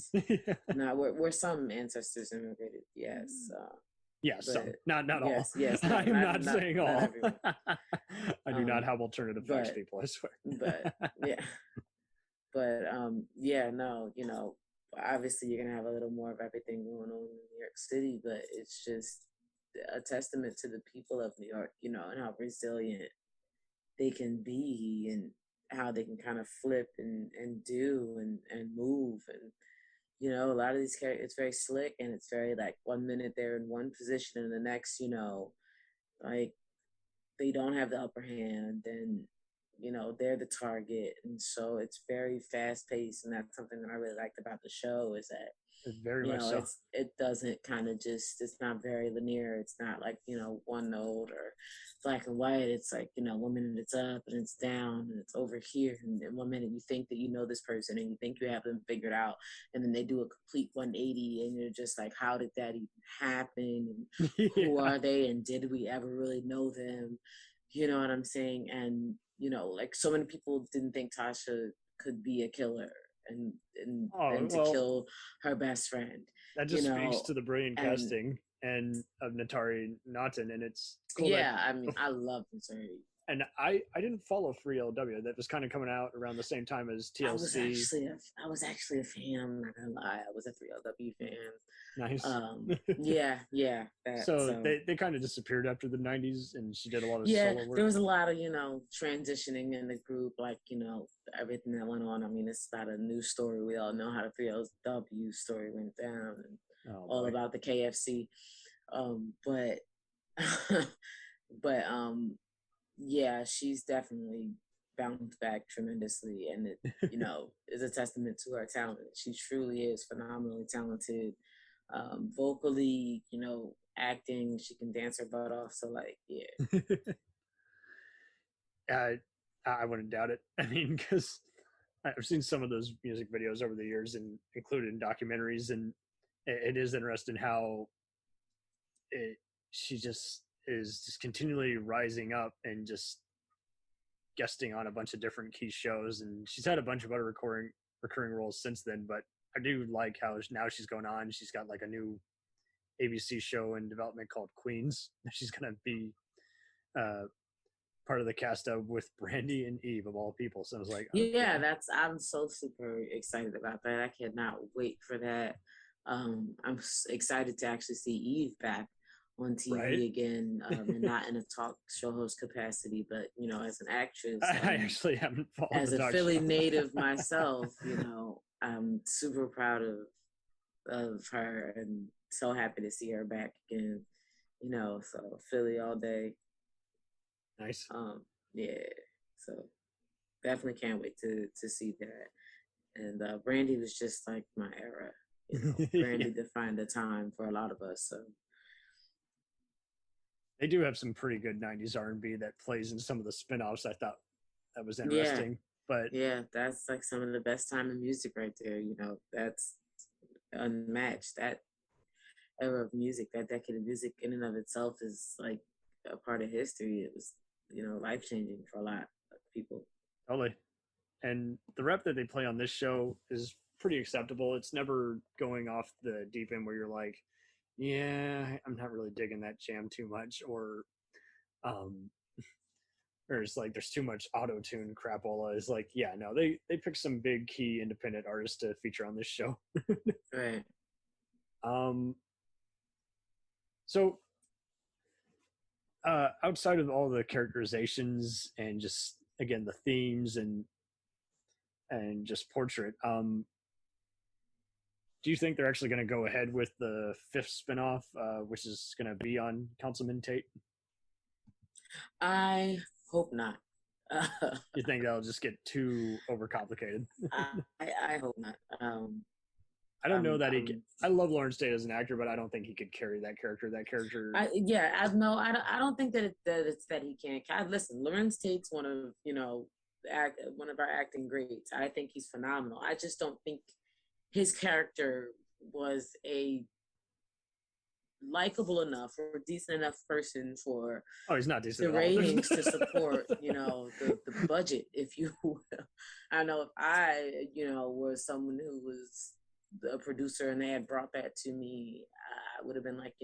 Where some ancestors immigrated, yes. Some, not all. Yes, I'm not saying all. Not I do not have alternative facts, people, I swear. Obviously you're gonna have a little more of everything going on in New York City, but it's just a testament to the people of New York, and how resilient they can be, and how they can kind of flip and do and move. And a lot of these characters, it's very slick, and it's very like 1 minute they're in one position and the next, like they don't have the upper hand, and they're the target. And so it's very fast paced, and that's something that I really liked about the show, is that it's very much so. It doesn't kind of it's not very linear. It's not like, one note or black and white. It's like, 1 minute it's up and it's down and it's over here. And then 1 minute you think that you know this person and you think you have them figured out. And then they do a complete 180 and you're just like, how did that even happen? And who are they? And did we ever really know them? You know what I'm saying? And, like so many people didn't think Tasha could be a killer. And to kill her best friend. That just speaks to the brilliant casting and of Natari Naughton, and it's cool. I love Natari. And I didn't follow Free LW. That was kind of coming out around the same time as TLC. I was actually a fan. I'm not gonna lie. I was a 3LW fan. Nice. Yeah. So they kind of disappeared after the 90s, and she did a lot of solo work. There was a lot of transitioning in the group, like everything that went on. I mean, it's not a new story. We all know how the 3LW story went down, and all about the KFC. Yeah, she's definitely bounced back tremendously, and it, is a testament to her talent. She truly is phenomenally talented, vocally, acting. She can dance her butt off. So, like, yeah. I wouldn't doubt it. I mean, because I've seen some of those music videos over the years, and included in documentaries, and it is interesting how she just is just continually rising up and just guesting on a bunch of different key shows. And she's had a bunch of other recurring roles since then, but I do like how now she's going on. She's got like a new ABC show in development called Queens. She's going to be part of the cast of with Brandy and Eve, of all people. So I was like, I'm so super excited about that. I cannot wait for that. I'm excited to actually see Eve back on TV again, and not in a talk show host capacity, but as an actress. I actually haven't followed as a Philly native myself. I'm super proud of her, and so happy to see her back again. So Philly all day. Nice. So definitely can't wait to see that. And Brandy was just like my era. Brandy defined the time for a lot of us. So. They do have some pretty good 90s R&B that plays in some of the spin-offs. I thought that was interesting. But that's like some of the best time in music right there. That's unmatched. That era of music. That decade of music in and of itself is like a part of history. It was, life changing for a lot of people. Totally. And the rep that they play on this show is pretty acceptable. It's never going off the deep end where you're like, yeah, I'm not really digging that jam too much, or it's like there's too much auto-tune crapola. Is like, yeah, no, they pick some big key independent artists to feature on this show. Right. So outside of all the characterizations and just again the themes and just portrait, do you think they're actually going to go ahead with the 5th spinoff, which is going to be on Councilman Tate? I hope not. You think that'll just get too overcomplicated? I hope not. I don't know that I love Lawrence Tate as an actor, but I don't think he could carry that character. I don't think that it's that he can't. Listen, Lawrence Tate's one of our acting greats. I think he's phenomenal. I just don't think his character was a likable enough or decent enough person for he's not decent the ratings to support the budget, if you will. I know if I was someone who was a producer and they had brought that to me, I would have been like,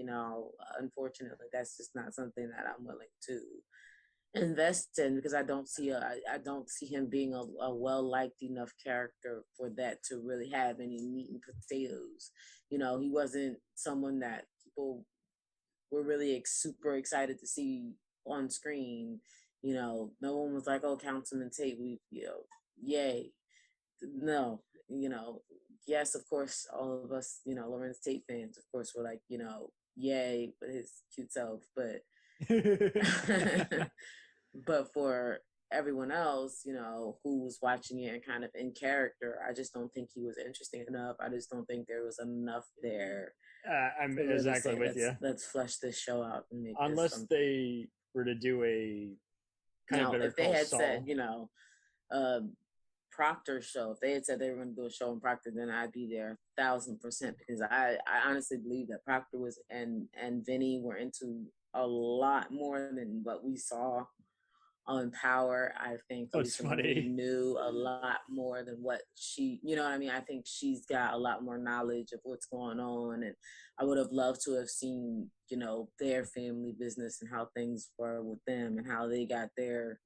unfortunately that's just not something that I'm willing to invest in, because I don't see him being a well-liked enough character for that to really have any meat and potatoes. He wasn't someone that people were really super excited to see on screen. No one was like, oh, Councilman Tate, yay. No, yes, of course, all of us, Lawrence Tate fans, of course, were like, yay, but his cute self, but but for everyone else, who was watching it and kind of in character, I just don't think he was interesting enough. I just don't think there was enough there. I'm exactly with you. Let's flesh this show out and make unless they were to do a kind of better if they had said, Proctor show, if they had said they were going to do a show in Proctor, then I'd be there 1,000%, because I honestly believe that Proctor and Vinny were into a lot more than what we saw on Power. I think Lisa Marie knew a lot more than what she, I think she's got a lot more knowledge of what's going on, and I would have loved to have seen, their family business and how things were with them and how they got their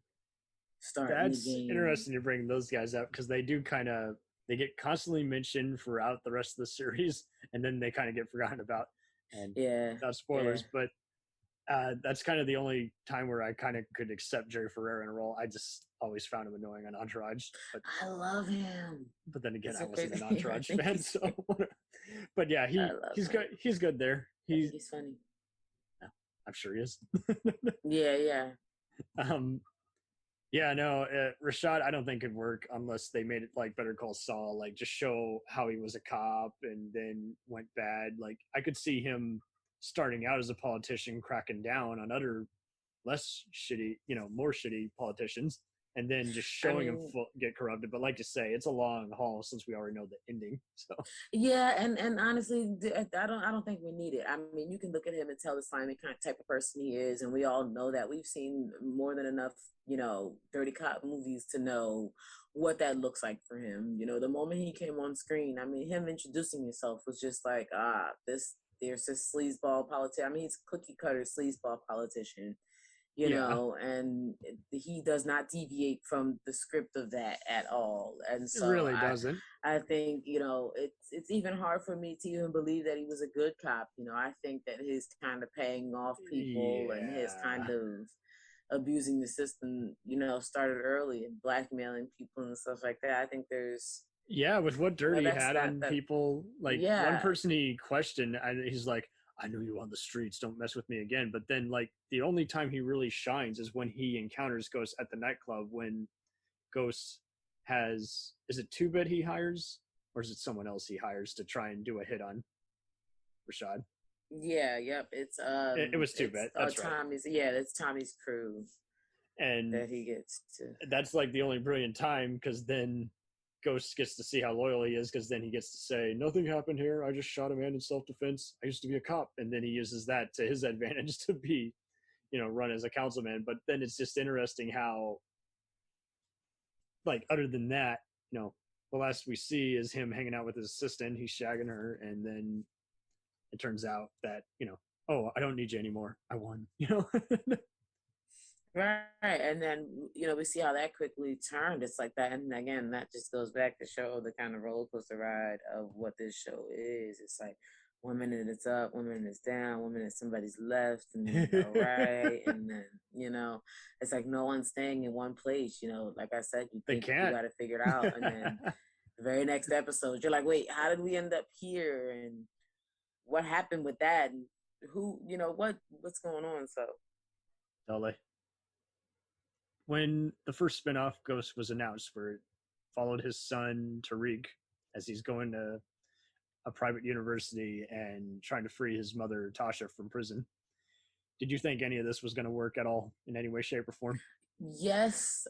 start. That's interesting to bring those guys up, because they do they get constantly mentioned throughout the rest of the series, and then they kind of get forgotten about. And without spoilers, but that's kind of the only time where I kind of could accept Jerry Ferrara in a role. I just always found him annoying on Entourage. But I love him. But then again, I wasn't an Entourage fan, so. But yeah, he's good. He's good there. He's funny. Yeah, I'm sure he is. Yeah. Yeah, no, Rashad, I don't think could work unless they made it like Better Call Saul, like just show how he was a cop and then went bad. Like I could see him starting out as a politician, cracking down on other less shitty, more shitty politicians, and then just showing him get corrupted. But like you say, it's a long haul since we already know the ending. So yeah, and honestly, I don't think we need it. I mean, you can look at him and tell the slimy kind of type of person he is, and we all know that. We've seen more than enough, dirty cop movies to know what that looks like for him. The moment he came on screen, I mean, him introducing himself was just like, there's this sleazeball politician. I mean, he's a cookie cutter sleazeball politician. And he does not deviate from the script of that at all. And so it really doesn't. I think, it's even hard for me to even believe that he was a good cop. I think that his kind of paying off people and his kind of abusing the system, started early and blackmailing people and stuff like that. I think there's... Yeah, with what dirt he had on people. Like one person he questioned, he's like, I knew you on the streets, don't mess with me again. But then like the only time he really shines is when he encounters Ghost at the nightclub, when Ghost is it Two-Bit he hires, or is it someone else he hires to try and do a hit on Rashad? Yeah, yep. It's it was Two-Bit. That's right. It's Tommy's crew. And that he gets to. That's like the only brilliant time, because then Ghost gets to see how loyal he is, because then he gets to say, nothing happened here. I just shot a man in self-defense. I used to be a cop. And then he uses that to his advantage to be, run as a councilman. But then it's just interesting how, like, other than that, the last we see is him hanging out with his assistant. He's shagging her. And then it turns out that, oh, I don't need you anymore. I won, Right. And then, we see how that quickly turned. It's like that. And again, that just goes back to show the kind of roller coaster ride of what this show is. It's like 1 minute it's up, 1 minute it's down, 1 minute somebody's left and right. And then, it's like no one's staying in one place. Like I said, you think you got to figure it out. And then the very next episode, you're like, wait, how did we end up here? And what happened with that? And who, what's going on? So. Totally. When the first spinoff Ghost was announced, where it followed his son Tariq as he's going to a private university and trying to free his mother Tasha from prison, did you think any of this was going to work at all in any way, shape, or form? Yes,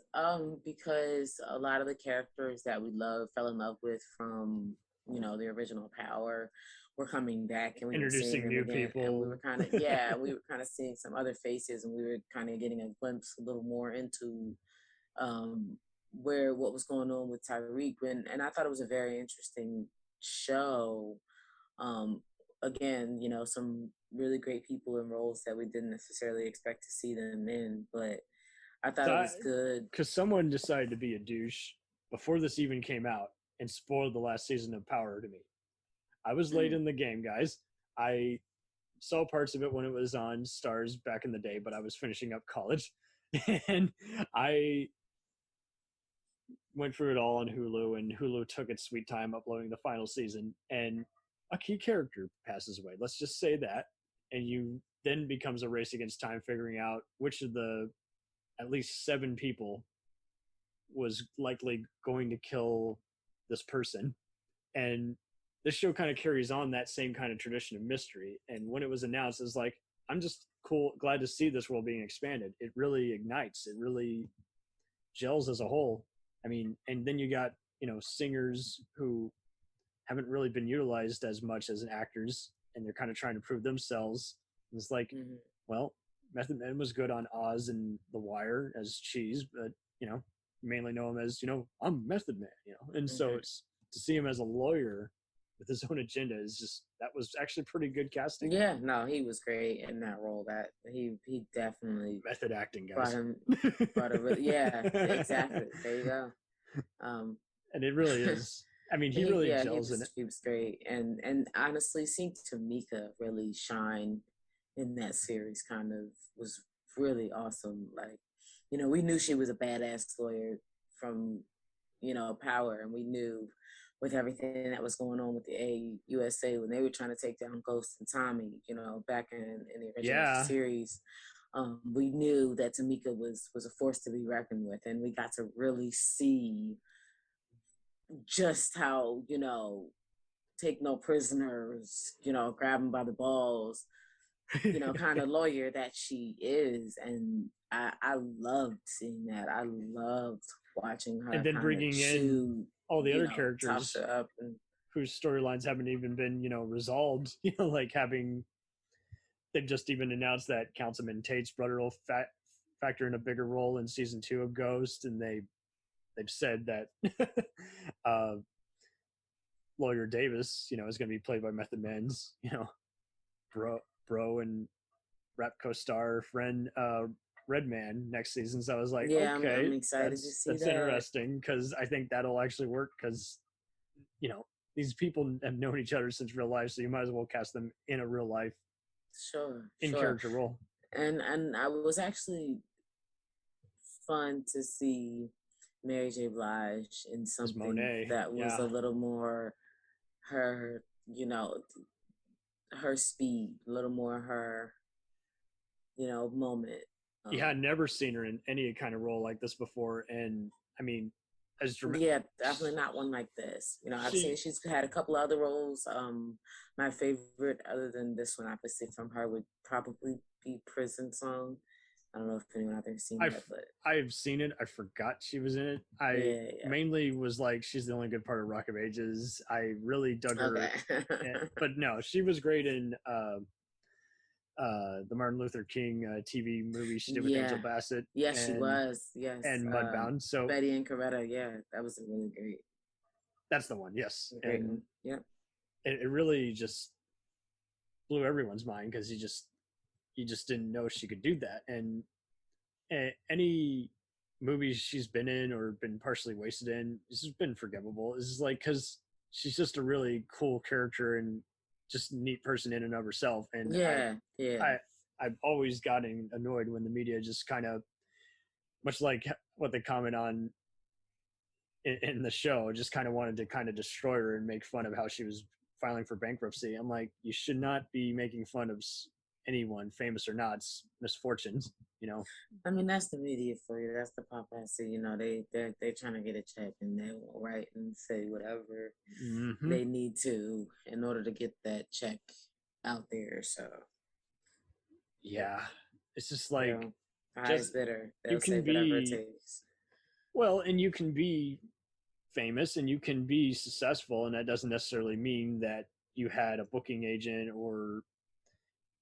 because a lot of the characters that we fell in love with from the original Power were coming back, and we introducing were new again, people. and we were kind of we were kind of seeing some other faces, and we were kind of getting a glimpse a little more into what was going on with Tyreek, and I thought it was a very interesting show. Again, some really great people in roles that we didn't necessarily expect to see them in, but I thought it was good because someone decided to be a douche before this even came out and spoiled the last season of Power to me. I was late in the game, guys. I saw parts of it when it was on Starz back in the day, but I was finishing up college. And I went through it all on Hulu, and Hulu took its sweet time uploading the final season. And a key character passes away. Let's just say that. And you then becomes a race against time figuring out which of the at least 7 people was likely going to kill this person. And this show kind of carries on that same kind of tradition of mystery. And when it was announced, it's like, I'm just glad to see this world being expanded. It really ignites. It really gels as a whole. I mean, and then you got, singers who haven't really been utilized as much as actors, and they're kind of trying to prove themselves. And it's like, well, Method Man was good on Oz and The Wire as Cheese, but, mainly know him as, I'm Method Man, And so it's to see him as a lawyer with his own agenda is just, that was actually pretty good casting. Yeah, no, he was great in that role. That he definitely method acting, guys. Yeah, exactly. There you go. And it really is. I mean, he really gels in it. He was great, and honestly, seeing Tamika really shine in that series kind of was really awesome. Like, we knew she was a badass lawyer from, Power, and we knew with everything that was going on with the AUSA when they were trying to take down Ghost and Tommy, back in the original series. We knew that Tamika was a force to be reckoned with, and we got to really see just how, take no prisoners, grab them by the balls, kind of lawyer that she is. And I loved seeing that. I loved watching her. And then bringing in all the other characters up and, whose storylines haven't even been, resolved, like they've just even announced that Councilman Tate's brother will factor in a bigger role in season 2 of Ghost. And they've said that Lawyer Davis, is going to be played by Method Man's, bro and rap co-star friend Redman next season. So I was like, yeah, okay, I'm excited to see that's that. interesting, because I think that'll actually work, because these people have known each other since real life, so you might as well cast them in a real life character role. And I was actually fun to see Mary J. Blige in something that was a little more her, her speed, a little more her, moment. Yeah, I'd never seen her in any kind of role like this before. And I mean, as dramatic. Yeah, definitely not one like this. I've seen she's had a couple other roles. My favorite, other than this one, obviously, from her would probably be Prison Song. I don't know if anyone out there has seen I've that, but I've seen it. I forgot she was in it. I yeah. mainly was like, she's the only good part of Rock of Ages. I really dug her, Okay. but no, she was great in the Martin Luther King TV movie she did with Angel Yeah. Bassett. Yes, she was. Yes. And Mudbound. So Betty and Coretta. Yeah, that was a really great, that's the one. Yes, great and one. Yep. it really just blew everyone's mind because you just didn't know she could do that. And any movies she's been in or been partially wasted in, this has been forgivable. This is like, because she's just a really cool character and just a neat person in and of herself. And Yeah. I've always gotten annoyed when the media just kind of, much like what they comment on in the show, just kind of wanted to kind of destroy her and make fun of how she was filing for bankruptcy. I'm like, you should not be making fun of anyone, famous or not's misfortunes, you know? I mean, that's the media for you. That's the paparazzi. You know, they're trying to get a check, and they will write and say whatever they need to in order to get that check out there. So yeah, it's just like, you know, highest bidder. They'll you can say whatever it be takes. well, and you can be famous and you can be successful, and that doesn't necessarily mean that you had a booking agent or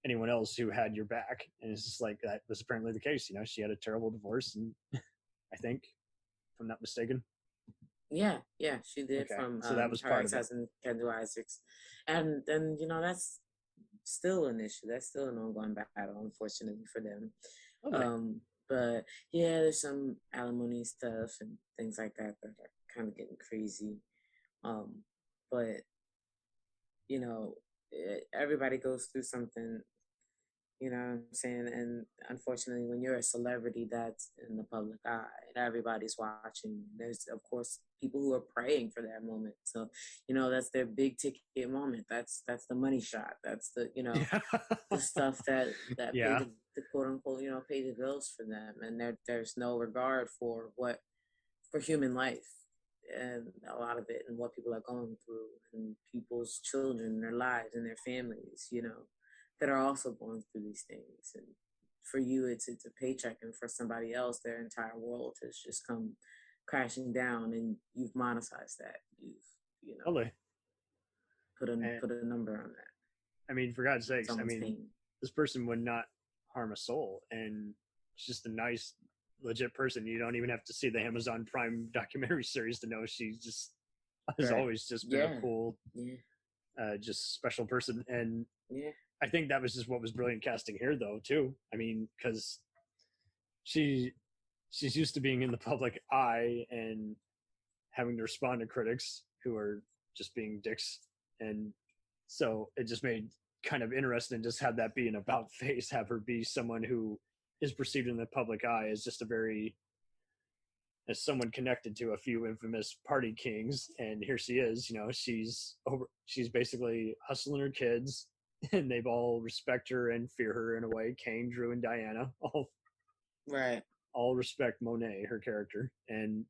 anyone else who had your back. And it's just like, that was apparently the case. You know, she had a terrible divorce, and I think, if I'm not mistaken. Yeah, she did. Okay. From So that was part of it. and Kendall Isaacs, and then you know that's still an issue. That's still an ongoing battle, unfortunately for them. Okay. But yeah, there's some alimony stuff and things like that that are kind of getting crazy. But you know, everybody goes through something. You know what I'm saying? And unfortunately, when you're a celebrity that's in the public eye and everybody's watching, there's, of course, people who are praying for that moment. So, you know, that's their big ticket moment. That's the money shot. That's the, you know, the stuff that Yeah. pay the quote unquote, you know, pay the bills for them. And there's no regard for human life and a lot of it and what people are going through and people's children, their lives and their families, you know, that are also going through these things. And for you, it's a paycheck, and for somebody else, their entire world has just come crashing down, and you've monetized that. You've, you know, Totally. put a number on that. I mean, for God's sakes, Someone's I mean, pain. this person would not harm a soul, and she's just a nice, legit person. You don't even have to see the Amazon Prime documentary series to know she just has always just been a cool, just special person. And I think that was just what was brilliant casting here, though, too. I mean, because she's used to being in the public eye and having to respond to critics who are just being dicks, and so it just made kind of interesting just have that be an about face, have her be someone who is perceived in the public eye as just as someone connected to a few infamous party kings. And here she is, you know, she's basically hustling her kids, and they've all respect her and fear her in a way. Kane, Drew, and Diana all respect Monet, her character. And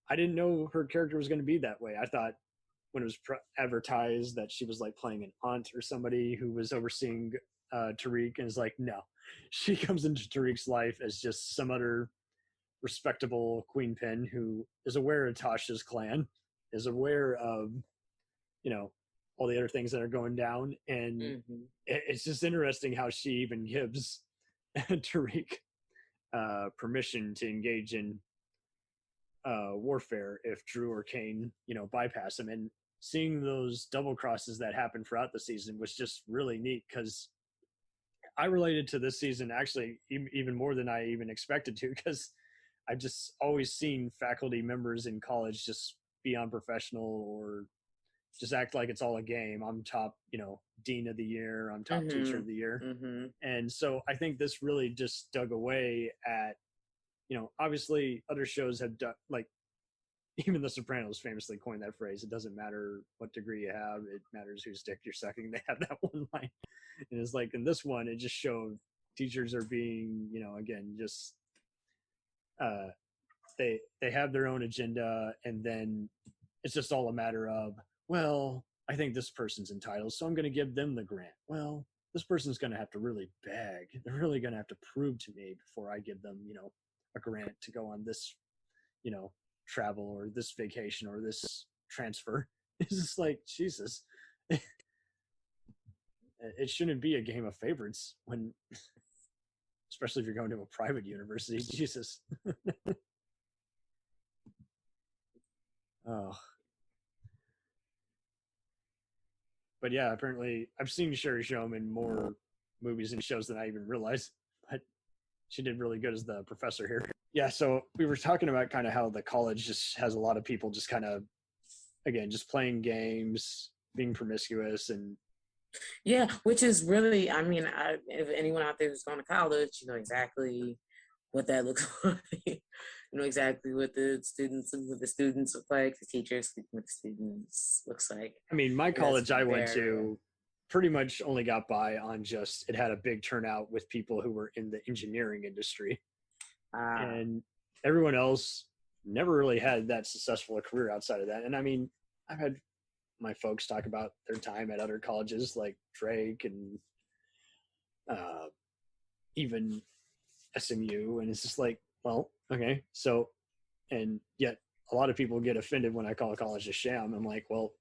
I didn't know her character was going to be that way. I thought when it was advertised that she was like playing an aunt or somebody who was overseeing Tariq, and is like, no, she comes into Tariq's life as just some other respectable queen pin who is aware of Tasha's clan, is aware of, you know, all the other things that are going down. And it's just interesting how she even gives Tariq permission to engage in warfare if Drew or Kane, you know, bypass him. And seeing those double crosses that happened throughout the season was just really neat, because I related to this season actually even more than I even expected to, because I've just always seen faculty members in college just be unprofessional or just act like it's all a game. I'm top, you know, dean of the year, I'm top teacher of the year. And so I think this really just dug away at, you know, obviously other shows have done, like even The Sopranos famously coined that phrase. It doesn't matter what degree you have, it matters whose dick you're sucking. They have that one line. And it's like, in this one, it just showed teachers are being, you know, again, just they have their own agenda, and then it's just all a matter of, well, I think this person's entitled, so I'm going to give them the grant. Well, this person's going to have to really beg. They're really going to have to prove to me before I give them, a grant to go on this, travel or this vacation or this transfer. It's just like, Jesus. It shouldn't be a game of favorites when, especially if you're going to a private university. Jesus. Oh. But yeah, apparently I've seen Sherry Shom in more movies and shows than I even realized. But she did really good as the professor here. Yeah, so we were talking about kind of how the college just has a lot of people just kind of, again, just playing games, being promiscuous, and yeah, which is really, I mean, if anyone out there who's going to college, you know exactly what that looks like. You know exactly what the students look like, the teachers what the students looks like. I mean, my college I went to pretty much only got by on just, it had a big turnout with people who were in the engineering industry. And everyone else never really had that successful a career outside of that. And I mean, I've had my folks talk about their time at other colleges like Drake and even SMU, and it's just like, well, okay, so, and yet a lot of people get offended when I call a college a sham. I'm like, well,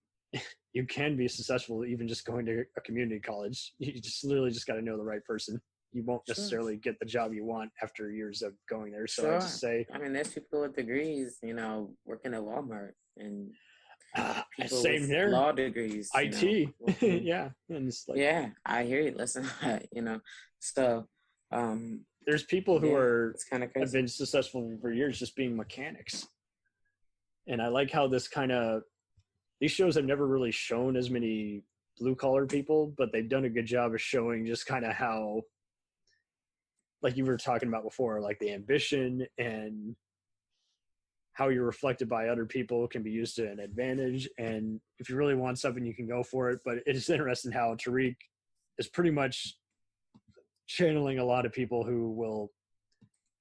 you can be successful even just going to a community college. You just literally just got to know the right person. You won't necessarily get the job you want after years of going there. So I just say, I mean, there's people with degrees, working at Walmart, and same here. Law degrees, IT, yeah, and it's like, yeah, I hear you. Listen, so there's people who it's kind of crazy. have been successful for years just being mechanics, and I like how these shows have never really shown as many blue collar people, but they've done a good job of showing just kind of how, like you were talking about before, like the ambition and how you're reflected by other people can be used to an advantage. And if you really want something, you can go for it. But it is interesting how Tariq is pretty much channeling a lot of people who will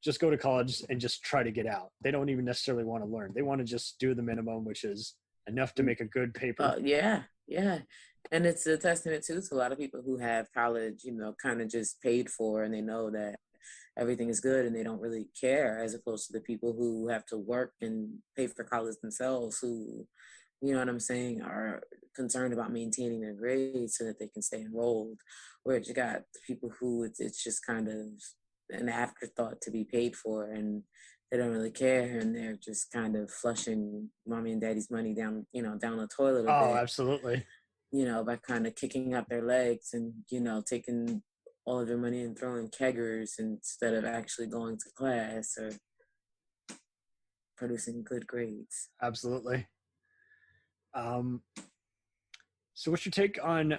just go to college and just try to get out. They don't even necessarily want to learn. They want to just do the minimum, which is enough to make a good paper. Yeah. And it's a testament too to a lot of people who have college, kind of just paid for, and they know that everything is good and they don't really care, as opposed to the people who have to work and pay for college themselves, who, you know what I'm saying, are concerned about maintaining their grades so that they can stay enrolled. Whereas you got the people who it's just kind of an afterthought to be paid for, and they don't really care, and they're just kind of flushing mommy and daddy's money down the toilet a bit. Oh, absolutely. By kind of kicking up their legs and, taking all of their money and throwing keggers instead of actually going to class or producing good grades. Absolutely. So what's your take on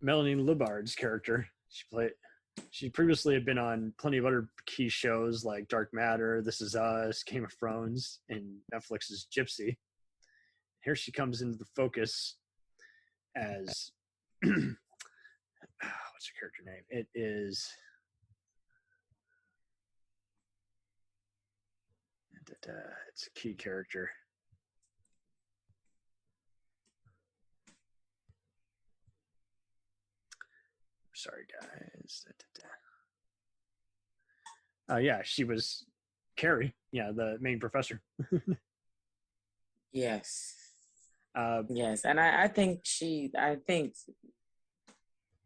Melanie Libbard's character? She previously had been on plenty of other key shows like Dark Matter, This Is Us, Game of Thrones, and Netflix's Gypsy. Here she comes into the focus as what's her character name? It is it's a key character. Sorry, guys. Yeah, she was Carrie. Yeah, the main professor. Yes. Yes, and I think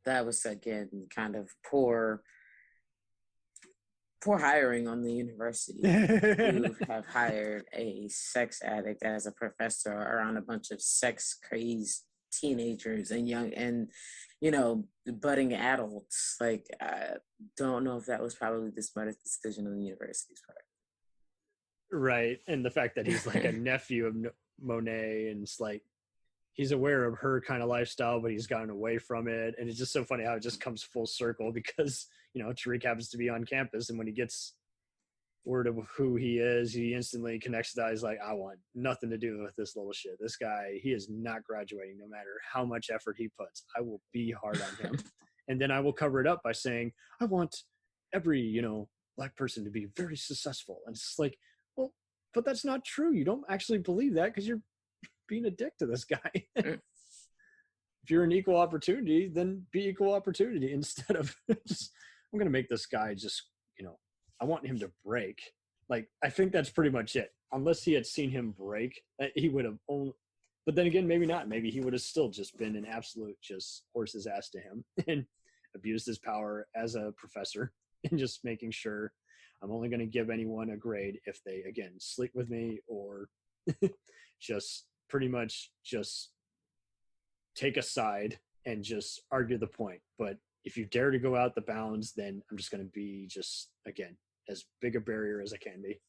that was, again, kind of poor hiring on the university. You have hired a sex addict as a professor around a bunch of sex crazed teenagers and young and budding adults. Like, I don't know if that was probably the smartest decision on the university's part. Right, and the fact that he's like a nephew of Monet, and it's like he's aware of her kind of lifestyle, but he's gotten away from it. And it's just so funny how it just comes full circle because, Tariq happens to be on campus, and when he gets word of who he is, he instantly connects the eyes like, I want nothing to do with this little shit. This guy, he is not graduating no matter how much effort he puts. I will be hard on him. And then I will cover it up by saying, I want every, black person to be very successful. And it's like, well, but that's not true. You don't actually believe that because you're being a dick to this guy. if you're an equal opportunity, then be equal opportunity instead of just, I'm going to make this guy just, I want him to break. Like, I think that's pretty much it. Unless he had seen him break, he would have only, but then again, maybe not. Maybe he would have still just been an absolute just horse his ass to him and abused his power as a professor and just making sure I'm only going to give anyone a grade if they, again, sleep with me or just pretty much just take a side and just argue the point. But if you dare to go out the bounds, then I'm just going to be just, again, as big a barrier as I can be.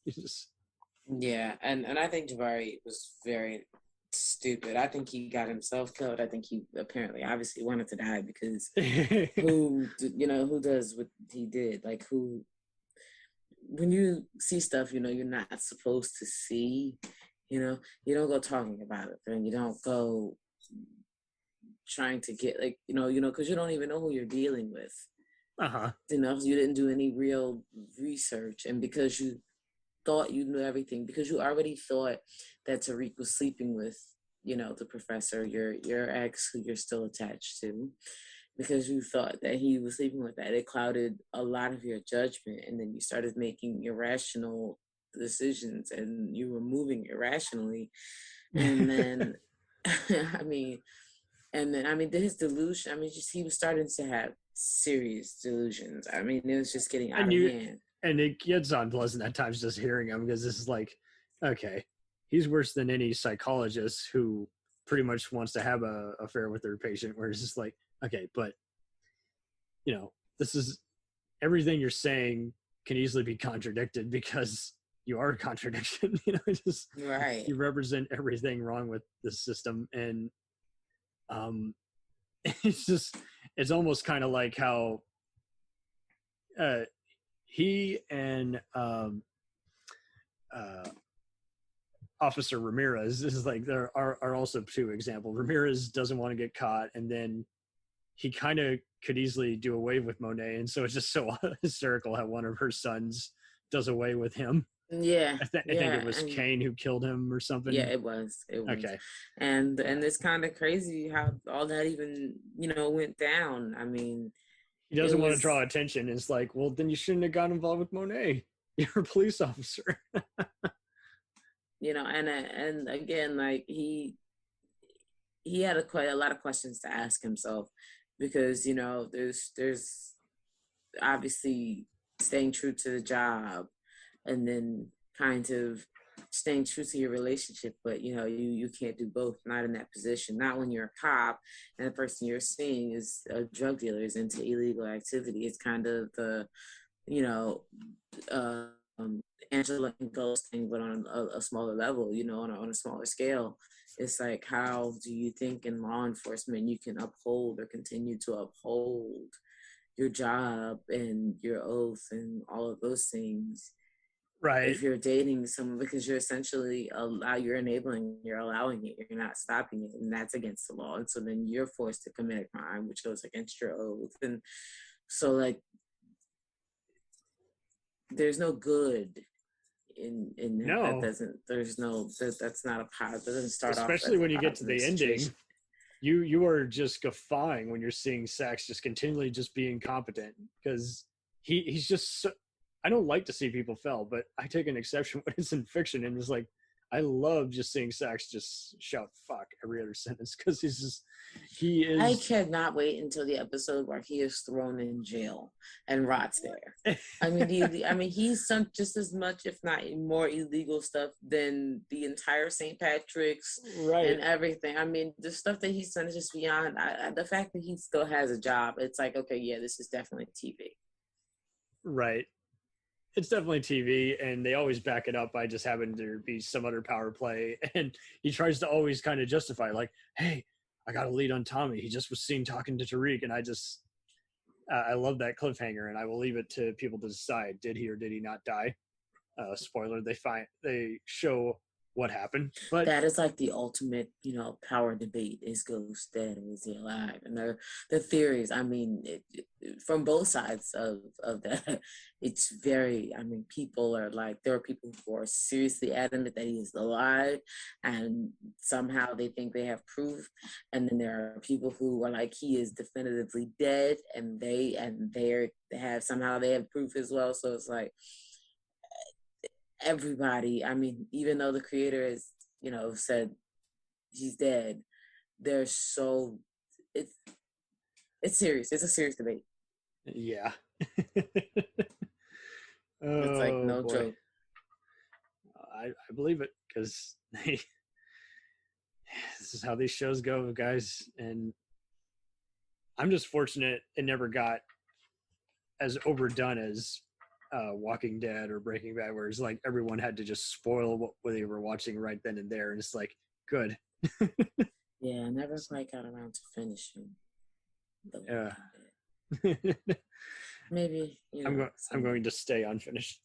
Yeah, and I think Jabari was very stupid. I think he got himself killed. I think he apparently obviously wanted to die because who does what he did? Like, who, when you see stuff, you're not supposed to see, you don't go talking about it, and you don't go trying to get, like, because you don't even know who you're dealing with. You didn't do any real research, and because you thought you knew everything, because you already thought that Tariq was sleeping with, the professor, your ex, who you're still attached to, because you thought that he was sleeping with that, it clouded a lot of your judgment, and then you started making irrational decisions, and you were moving irrationally, and then, his delusion, he was starting to have serious delusions. It was just getting out of hand. And it gets unpleasant at times just hearing him, because this is like, okay, he's worse than any psychologist who pretty much wants to have a affair with their patient, where it's just like, okay, but, this is, everything you're saying can easily be contradicted because you are a contradiction. Right. You represent everything wrong with the system. And it's almost kind of like how he and Officer Ramirez, this is like, there are also two examples. Ramirez doesn't want to get caught, and then he kind of could easily do away with Monet, and so it's just so hysterical how one of her sons does away with him. Yeah, I think it was Kane who killed him or something. Yeah, it was. Okay. And it's kind of crazy how all that even went down. He doesn't want to draw attention. It's like, well, then you shouldn't have got involved with Monet. You're a police officer. And again, like, he had quite a lot of questions to ask himself, because there's obviously staying true to the job, and then kind of staying true to your relationship, but you can't do both, not in that position, not when you're a cop and the person you're seeing is a drug dealer, is into illegal activity. It's kind of the Angela and Ghost thing, but on a smaller level, on a smaller scale. It's like, how do you think in law enforcement you can uphold or continue to uphold your job and your oath and all of those things? Right. If you're dating someone, because you're essentially you're enabling, you're allowing it, you're not stopping it, and that's against the law. And so then you're forced to commit a crime which goes against your oath. And so, like, there's no good in no. That's not a power. That doesn't start off. Especially when you get to the ending, you are just guffawing when you're seeing Sax just continually just being competent, because he's just so, I don't like to see people fail, but I take an exception when it's in fiction, and it's like, I love just seeing Sax just shout "fuck" every other sentence, because he is. I cannot wait until the episode where he is thrown in jail and rots there. He's done just as much, if not more, illegal stuff than the entire St. Patrick's, right, and everything. The stuff that he's done is just beyond. The fact that he still has a job, it's like, okay, yeah, this is definitely TV. Right. It's definitely TV, and they always back it up by just having there be some other power play. And he tries to always kind of justify, like, hey, I got a lead on Tommy. He just was seen talking to Tariq. And I love that cliffhanger, and I will leave it to people to decide, did he or did he not die? Spoiler, they show what happened. But that is like the ultimate, power debate: is Ghost dead or is he alive? And the theories. I mean, from both sides of that, it's very. I mean, people are like, there are people who are seriously adamant that he is alive, and somehow they think they have proof, and then there are people who are like, he is definitively dead, and they have proof as well. So it's like everybody. I mean, even though the creator is, said he's dead, they're so it's serious. It's a serious debate. yeah. It's like no joke. I believe it, because this is how these shows go, guys. And I'm just fortunate it never got as overdone as Walking Dead or Breaking Bad, where it's like everyone had to just spoil what they were watching right then and there, and it's like, good. Yeah, I never quite got around to finishing. Maybe I'm going to stay unfinished.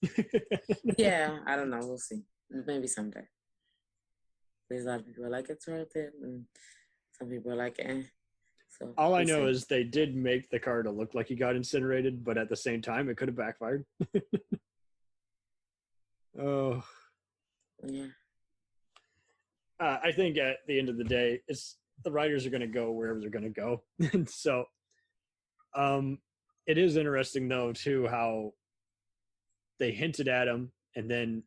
Yeah, I don't know. We'll see. Maybe someday. There's a lot of people who are like, it's worth it, and some people are like, eh. So all I know is they did make the Carter look like he got incinerated, but at the same time, it could have backfired. Oh, yeah. I think at the end of the day, it's the writers are going to go wherever they're going to go, and so, it is interesting though too how they hinted at him, and then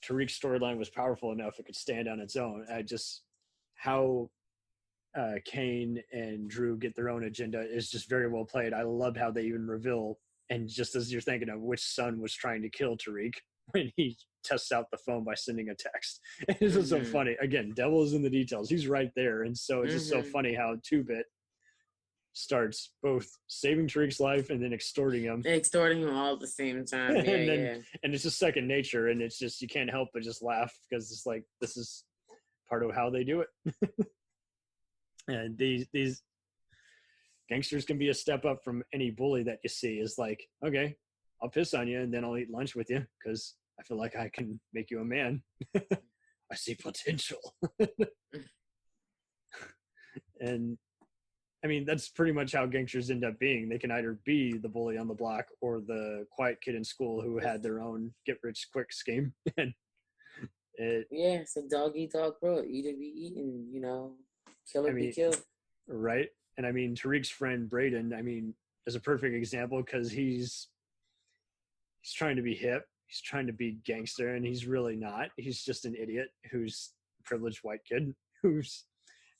Tariq's storyline was powerful enough it could stand on its own. How Kane and Drew get their own agenda is just very well played. I loved how they even reveal, and just as you're thinking of which son was trying to kill Tariq, when he tests out the phone by sending a text. It's just so funny. Again, devil is in the details. He's right there. And so it's just so funny how 2-Bit starts both saving Tariq's life and then extorting him. Extorting him all at the same time. Yeah, and it's just second nature, and it's just, you can't help but just laugh, because it's like, this is part of how they do it. And these gangsters can be a step up from any bully that you see. Is like, okay, I'll piss on you and then I'll eat lunch with you because I feel like I can make you a man. I see potential. And I mean, that's pretty much how gangsters end up being. They can either be the bully on the block or the quiet kid in school who had their own get-rich-quick scheme. And it's a dog-eat-dog world. Eat or be eaten, kill or be killed. Right? And I mean, Tariq's friend, Braden, I mean, is a perfect example, because he's trying to be hip. He's trying to be gangster, and he's really not. He's just an idiot who's a privileged white kid who's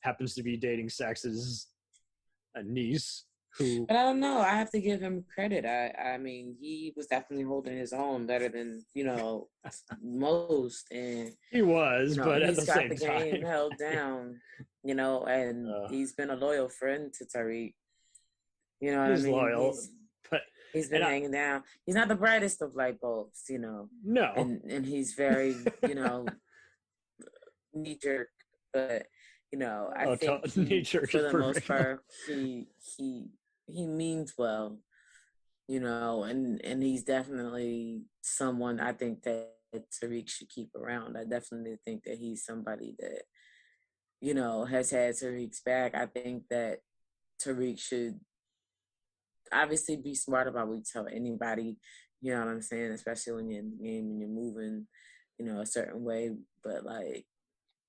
happens to be dating Sax's niece. But I don't know. I have to give him credit. I mean, he was definitely holding his own better than most, and he was. But at the same time, he's got the game held down. And he's been a loyal friend to Tariq. You know what I mean? Loyal, but he's been hanging down. He's not the brightest of light bulbs, No, and he's very, knee jerk. But I think for the most part, he means well, and he's definitely someone I think that Tariq should keep around. I definitely think that he's somebody that, has had Tariq's back. I think that Tariq should obviously be smart about what you tell anybody, you know what I'm saying, especially when you're in the game and you're moving, a certain way. But like,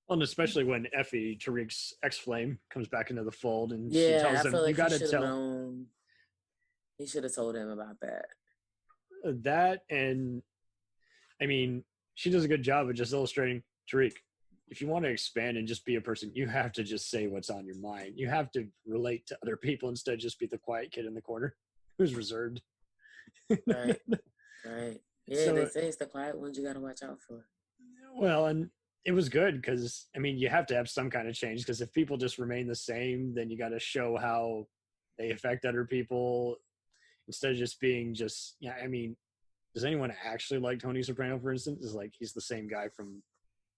well, and especially when Effie, Tariq's ex-flame, comes back into the fold, and she tells him, like, "You got to tell." He should have told him about that. That, and I mean, she does a good job of just illustrating, Tariq, if you want to expand and just be a person, you have to just say what's on your mind. You have to relate to other people instead of just be the quiet kid in the corner who's reserved. Right. Yeah, so, they say it's the quiet ones you got to watch out for. Well, and it was good because, I mean, you have to have some kind of change, because if people just remain the same, then you got to show how they affect other people instead of just being just, I mean, does anyone actually like Tony Soprano, for instance? Is like, he's the same guy from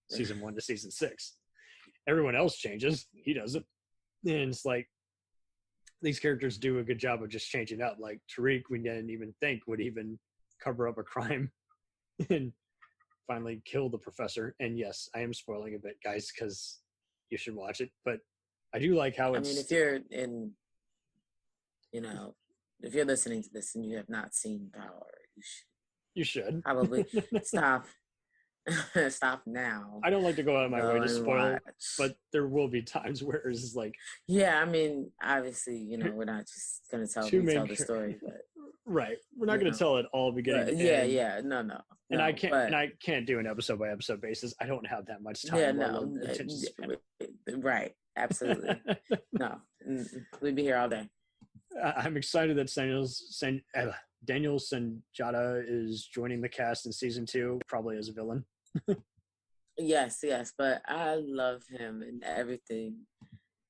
season 1 to season 6. Everyone else changes. He doesn't. And it's like, these characters do a good job of just changing up. Like Tariq, we didn't even think would even cover up a crime. And finally kill the professor. And yes, I am spoiling a bit, guys, because you should watch it. But I do like how it's. I mean, if you're in, if you're listening to this and you have not seen Power, you should probably stop. Stop now. I don't like to go out of my way to spoil, watch. but there will be times where it's like. Yeah, I mean, obviously, we're not just gonna tell the story, but right, we're not going to tell it all beginning. No. And I can't do an episode by episode basis. I don't have that much time. Yeah, no, right, absolutely. No, we'd be here all day. I'm excited that Daniel Sanjata is joining the cast in season 2, probably as a villain. Yes, but I love him and everything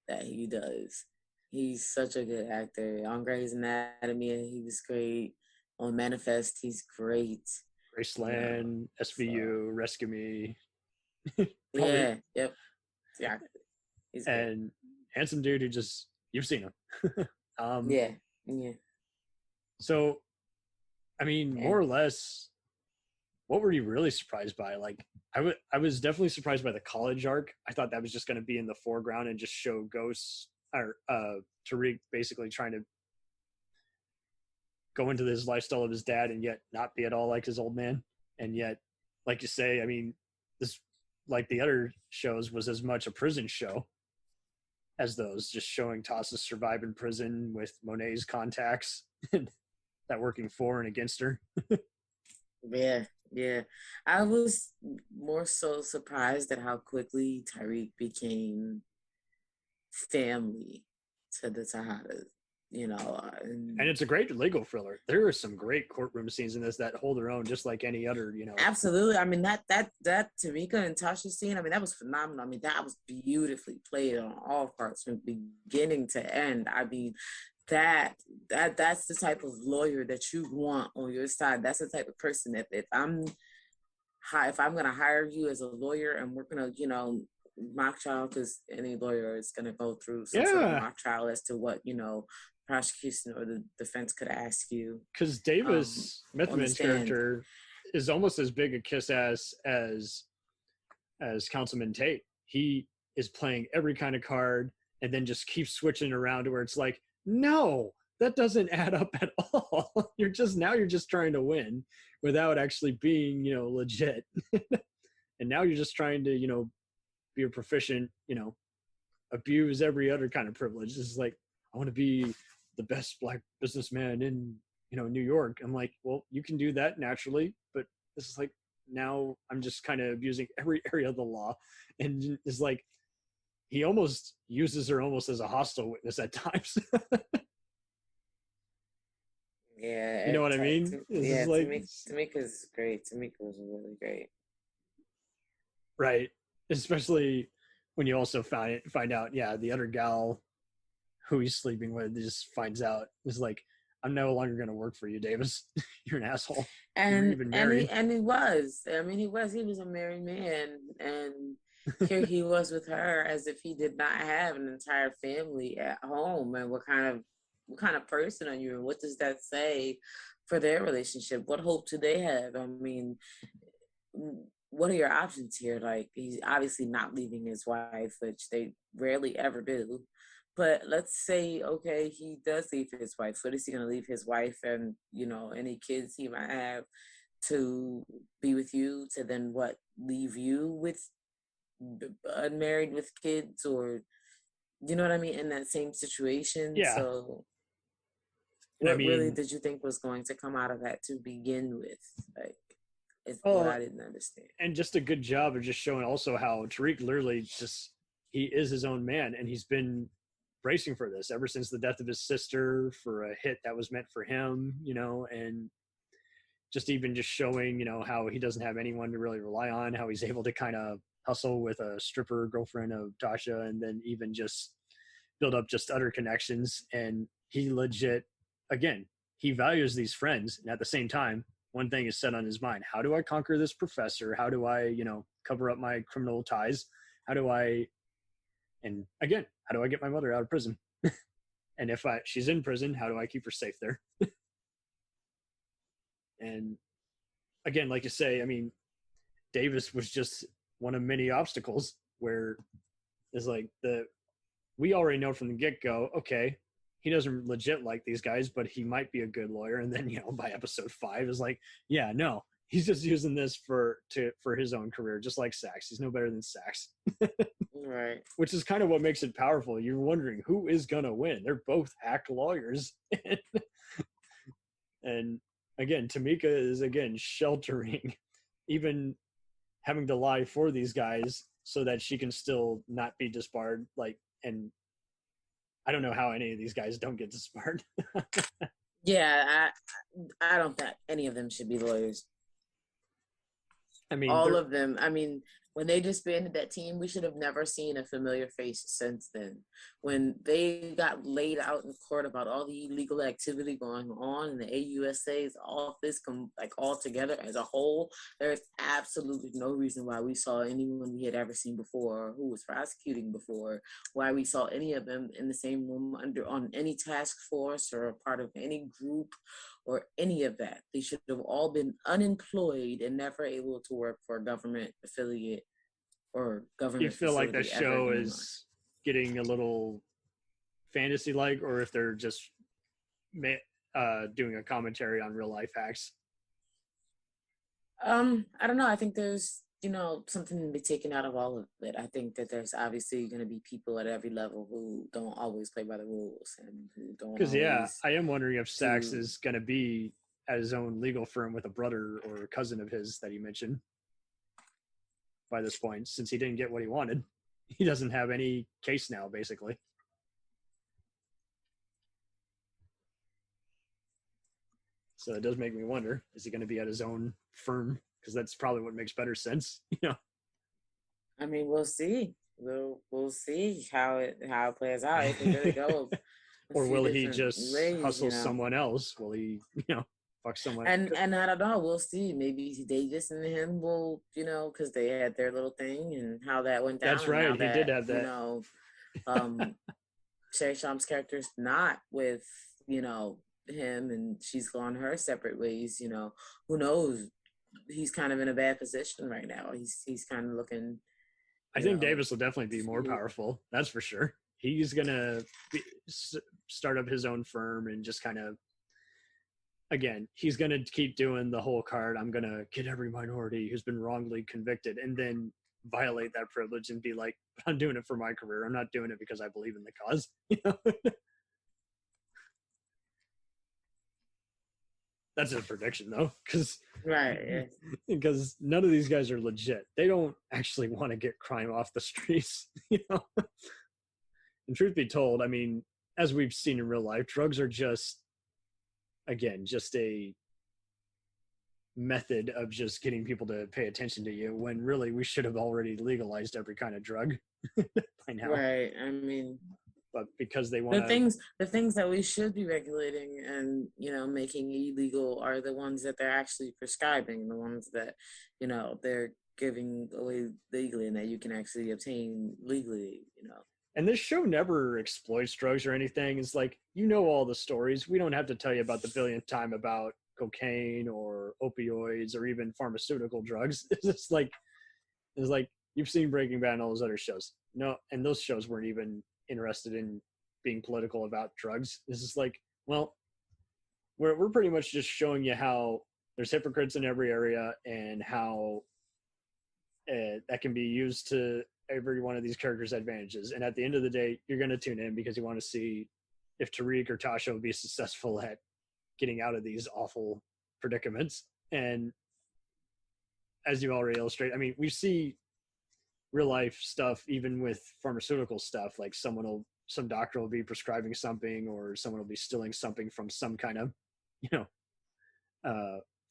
that he does. He's such a good actor. On Grey's Anatomy, he was great. On Manifest, he's great. Graceland, SVU, Rescue Me. Yeah. He's and handsome dude who you've seen him. Yeah. So, I mean, more or less, what were you really surprised by? Like, I was definitely surprised by the college arc. I thought that was just going to be in the foreground and just show Ghosts or Tariq basically trying to go into this lifestyle of his dad and yet not be at all like his old man. And yet, like you say, I mean, this, like the other shows, was as much a prison show as those, just showing Tasha survive in prison with Monet's contacts that working for and against her. Yeah. I was more so surprised at how quickly Tariq became family to the Tejadas, and it's a great legal thriller. There are some great courtroom scenes in this that hold their own, just like any other, Absolutely. I mean, that Tamika and Tasha scene, I mean, that was phenomenal. I mean, that was beautifully played on all parts from beginning to end. I mean, that's the type of lawyer that you want on your side. That's the type of person that if I'm going to hire you as a lawyer and we're going to, mock trial, because any lawyer is going to go through some sort of mock trial as to what, prosecution or the defense could ask you. Because Davis Mithman's character is almost as big a kiss ass as Councilman Tate. He is playing every kind of card and then just keeps switching around to where it's like, no, that doesn't add up at all. You're just trying to win without actually being, legit. And now you're just trying to, be a proficient, abuse every other kind of privilege. This is like, I want to be the best black businessman in, New York. I'm like, well, you can do that naturally, but this is like, now I'm just kind of abusing every area of the law. And it's like, he almost uses her almost as a hostile witness at times. Yeah. You know what I mean? Tamika's great. Tamika was really great. Right. Especially when you also find out, the other gal who he's sleeping with just finds out, is like, I'm no longer going to work for you, Davis. You're an asshole. And he was. I mean, he was a married man, and here he was with her as if he did not have an entire family at home. And what kind of person are you, and what does that say for their relationship? What hope do they have? I mean, what are your options here? Like, he's obviously not leaving his wife, which they rarely ever do. But let's say, okay, he does leave his wife. What is he going to leave his wife and, any kids he might have to be with you, to then leave you with unmarried with kids, or, you know what I mean, in that same situation? Yeah. So what really did you think was going to come out of that to begin with? Like, it's what I didn't understand. And just a good job of just showing also how Tariq literally he is his own man, and he's been bracing for this ever since the death of his sister, for a hit that was meant for him, and just showing, how he doesn't have anyone to really rely on, how he's able to kind of hustle with a stripper girlfriend of Tasha, and then even just build up just other connections. And he legit, again, he values these friends. And at the same time, one thing is set on his mind: how do I conquer this professor? How do I, cover up my criminal ties? How do I get my mother out of prison? And if she's in prison, how do I keep her safe there? And again, like you say, I mean, Davis was just one of many obstacles where it's like we already know from the get-go, okay, he doesn't legit like these guys, but he might be a good lawyer. And then, by episode 5 is like, yeah, no, he's just using this for his own career, just like Sax. He's no better than Sax. Right. Which is kind of what makes it powerful. You're wondering who is going to win. They're both hack lawyers. And again, Tamika is, again, sheltering, even having to lie for these guys so that she can still not be disbarred. And I don't know how any of these guys don't get disbarred. Yeah, I don't think any of them should be lawyers. I mean, all of them. I mean, when they disbanded that team, we should have never seen a familiar face since then. When they got laid out in court about all the illegal activity going on in the AUSA's office, all together as a whole, there's absolutely no reason why we saw anyone we had ever seen before who was prosecuting before, why we saw any of them in the same room on any task force or a part of any group or any of that. They should have all been unemployed and never able to work for a government affiliate or government. You feel like the show is getting a little fantasy-like, or if they're just doing a commentary on real life hacks? I don't know. I think there's something to be taken out of all of it. I think that there's obviously going to be people at every level who don't always play by the rules and who don't. Because I am wondering if Sax is going to be at his own legal firm with a brother or a cousin of his that he mentioned by this point, since he didn't get what he wanted. He doesn't have any case now, basically. So it does make me wonder, is he going to be at his own firm? Because that's probably what makes better sense, I mean, we'll see. We'll see how it plays out. It could really go. Or will he just hustle someone else? Will he, fuck someone? And I don't know. We'll see. Maybe Davis and him will, because they had their little thing and how that went down. That's right. He did have that. Sherry Sham's character's not with him, and she's gone her separate ways. Who knows? He's kind of in a bad position right now. He's kind of looking. I think Davis will definitely be more powerful. That's for sure. He's gonna start up his own firm and just kind of. Again, he's gonna keep doing the whole card. I'm gonna get every minority who's been wrongly convicted, and then violate that privilege and be like, "I'm doing it for my career. I'm not doing it because I believe in the cause." That's a prediction, though, because none of these guys are legit. They don't actually want to get crime off the streets, And truth be told, I mean, as we've seen in real life, drugs are just a method of just getting people to pay attention to you. When really we should have already legalized every kind of drug by now. Right. I mean. But because they want the things that we should be regulating and making illegal are the ones that they're actually prescribing, the ones that they're giving away legally and that you can actually obtain legally. And this show never exploits drugs or anything. It's like, all the stories. We don't have to tell you about the billionth time about cocaine or opioids or even pharmaceutical drugs. It's like you've seen Breaking Bad and all those other shows. No, and those shows weren't even interested in being political about drugs. This is like, well, we're pretty much just showing you how there's hypocrites in every area and how that can be used to every one of these characters' advantages. And at the end of the day, you're going to tune in because you want to see if Tariq or Tasha will be successful at getting out of these awful predicaments. And as you already illustrate, I mean, we see real life stuff, even with pharmaceutical stuff, like some doctor will be prescribing something or someone will be stealing something from some kind of,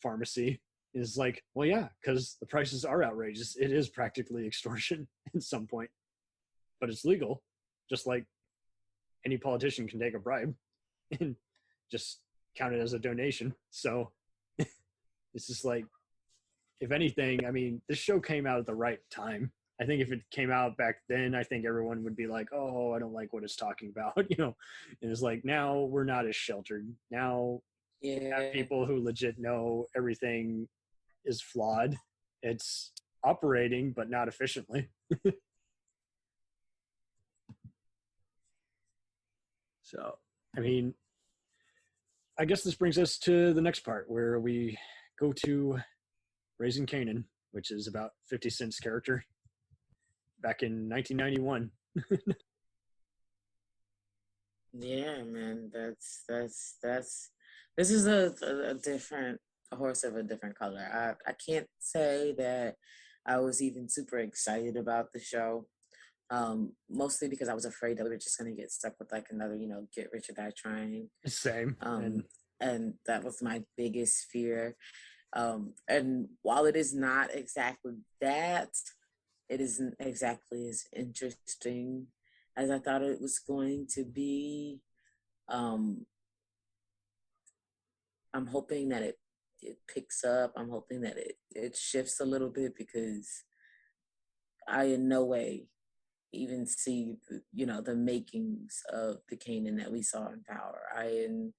pharmacy. Is like, well, yeah, because the prices are outrageous. It is practically extortion at some point, but it's legal. Just like any politician can take a bribe and just count it as a donation. So it's just like, if anything, I mean, this show came out at the right time. I think if it came out back then, I think everyone would be like, oh, I don't like what it's talking about, And it's like, now we're not as sheltered. Now we have people who legit know everything is flawed. It's operating, but not efficiently. So, I mean, I guess this brings us to the next part where we go to Raising Kanan, which is about 50 Cent's character back in 1991. Yeah, man, that's this is a different a horse of a different color. I can't say that I was even super excited about the show. Mostly because I was afraid that we were just gonna get stuck with like another, get rich or die trying. Same. And that was my biggest fear. And while it is not exactly that, it isn't exactly as interesting as I thought it was going to be. I'm hoping that it picks up. I'm hoping that it shifts a little bit, because I in no way even see the makings of the Kanan that we saw in Power. And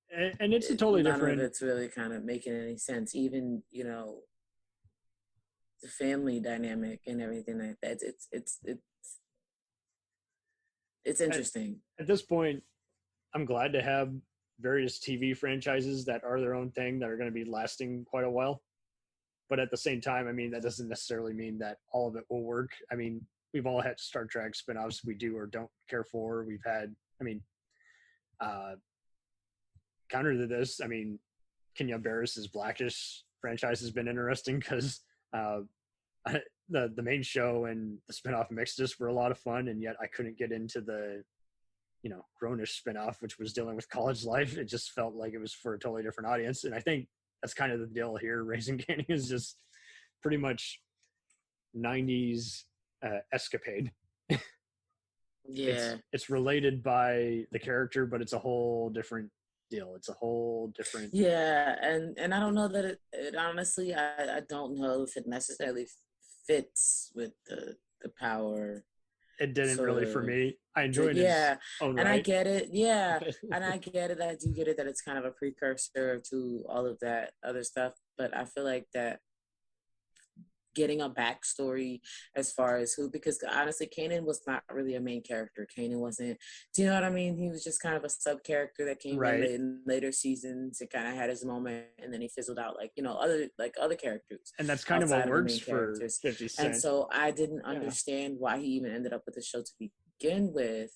it's a totally different. None of it's really kind of making any sense. Even the family dynamic and everything like that. It's interesting. At this point, I'm glad to have various TV franchises that are their own thing that are going to be lasting quite a while. But at the same time, I mean, that doesn't necessarily mean that all of it will work. I mean, we've all had Star Trek spinoffs we do or don't care for. We've had, counter to this, I mean, Kenya Barris's Blackish franchise has been interesting because the main show and the spinoff Mixedus were a lot of fun, and yet I couldn't get into the Grownish spinoff, which was dealing with college life. It just felt like it was for a totally different audience, and I think that's kind of the deal here. Raising Kanan is just pretty much 90s escapade. Yeah, it's related by the character, but it's a whole different deal. It's a whole different. Yeah, and I don't know that it honestly, I don't know if it necessarily fits with the Power. It didn't really for me. I enjoyed it. Yeah, and I get it. Yeah, and I get it. I do get it that it's kind of a precursor to all of that other stuff. But I feel like that getting a backstory as far as because honestly, Kanan was not really a main character. Kanan wasn't. Do you know what I mean? He was just kind of a sub character that came in later seasons. It kind of had his moment, and then he fizzled out like other characters. And that's kind of what works for 50 Cent. And so I didn't understand why he even ended up with the show to begin with.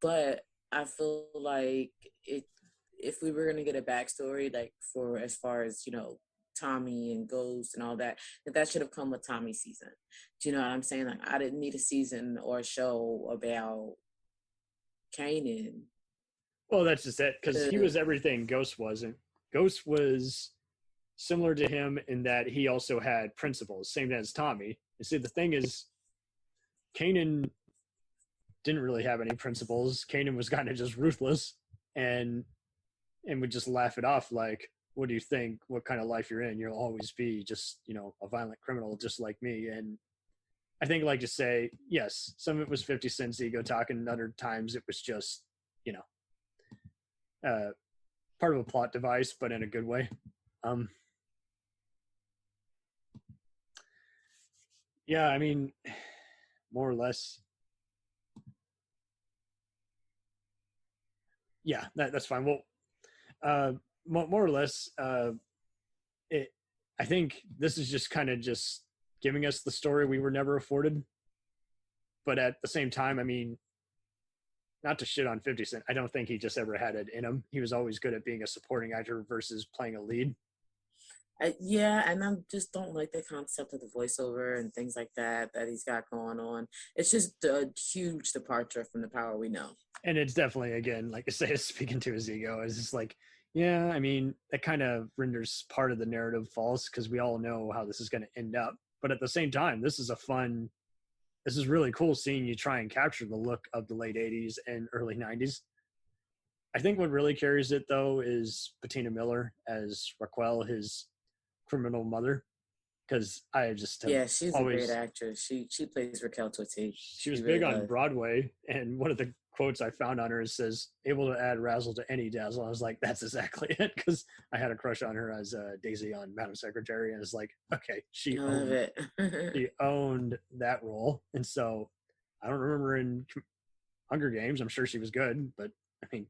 But I feel like if we were gonna get a backstory, like for as far as Tommy and Ghost and all that should have come with Tommy's season. Do you know what I'm saying? Like, I didn't need a season or a show about Kanan. Well, that's just it, because he was everything Ghost wasn't. Ghost was similar to him in that he also had principles, same as Tommy. You see, the thing is, Kanan didn't really have any principles. Kanan was kind of just ruthless and would just laugh it off like, what do you think? What kind of life you're in? You'll always be just, a violent criminal just like me. And I think, like to say, yes, some of it was 50 Cent's ego talking, and other times it was just, part of a plot device, but in a good way. Yeah, I mean, more or less. Yeah, that's fine. Well, more or less, I think this is just kind of just giving us the story we were never afforded. But at the same time, I mean, not to shit on 50 Cent, I don't think he just ever had it in him. He was always good at being a supporting actor versus playing a lead. Yeah, and I just don't like the concept of the voiceover and things like that he's got going on. It's just a huge departure from the Power we know. And it's definitely, again, like I say, speaking to his ego, it's just like, yeah, I mean, that kind of renders part of the narrative false because we all know how this is going to end up. But at the same time, this is really cool seeing you try and capture the look of the late 80s and early 90s. I think what really carries it, though, is Patina Miller as Raquel, his criminal mother. Because I just she's a great actress. She plays Raquel to a T. She was big on Broadway, and one of the quotes I found on her. It says, able to add razzle to any dazzle. I was like, that's exactly it. Because I had a crush on her as Daisy on Madam Secretary. And it's like, okay, she owned that role. And so I don't remember in Hunger Games. I'm sure she was good. But, I mean,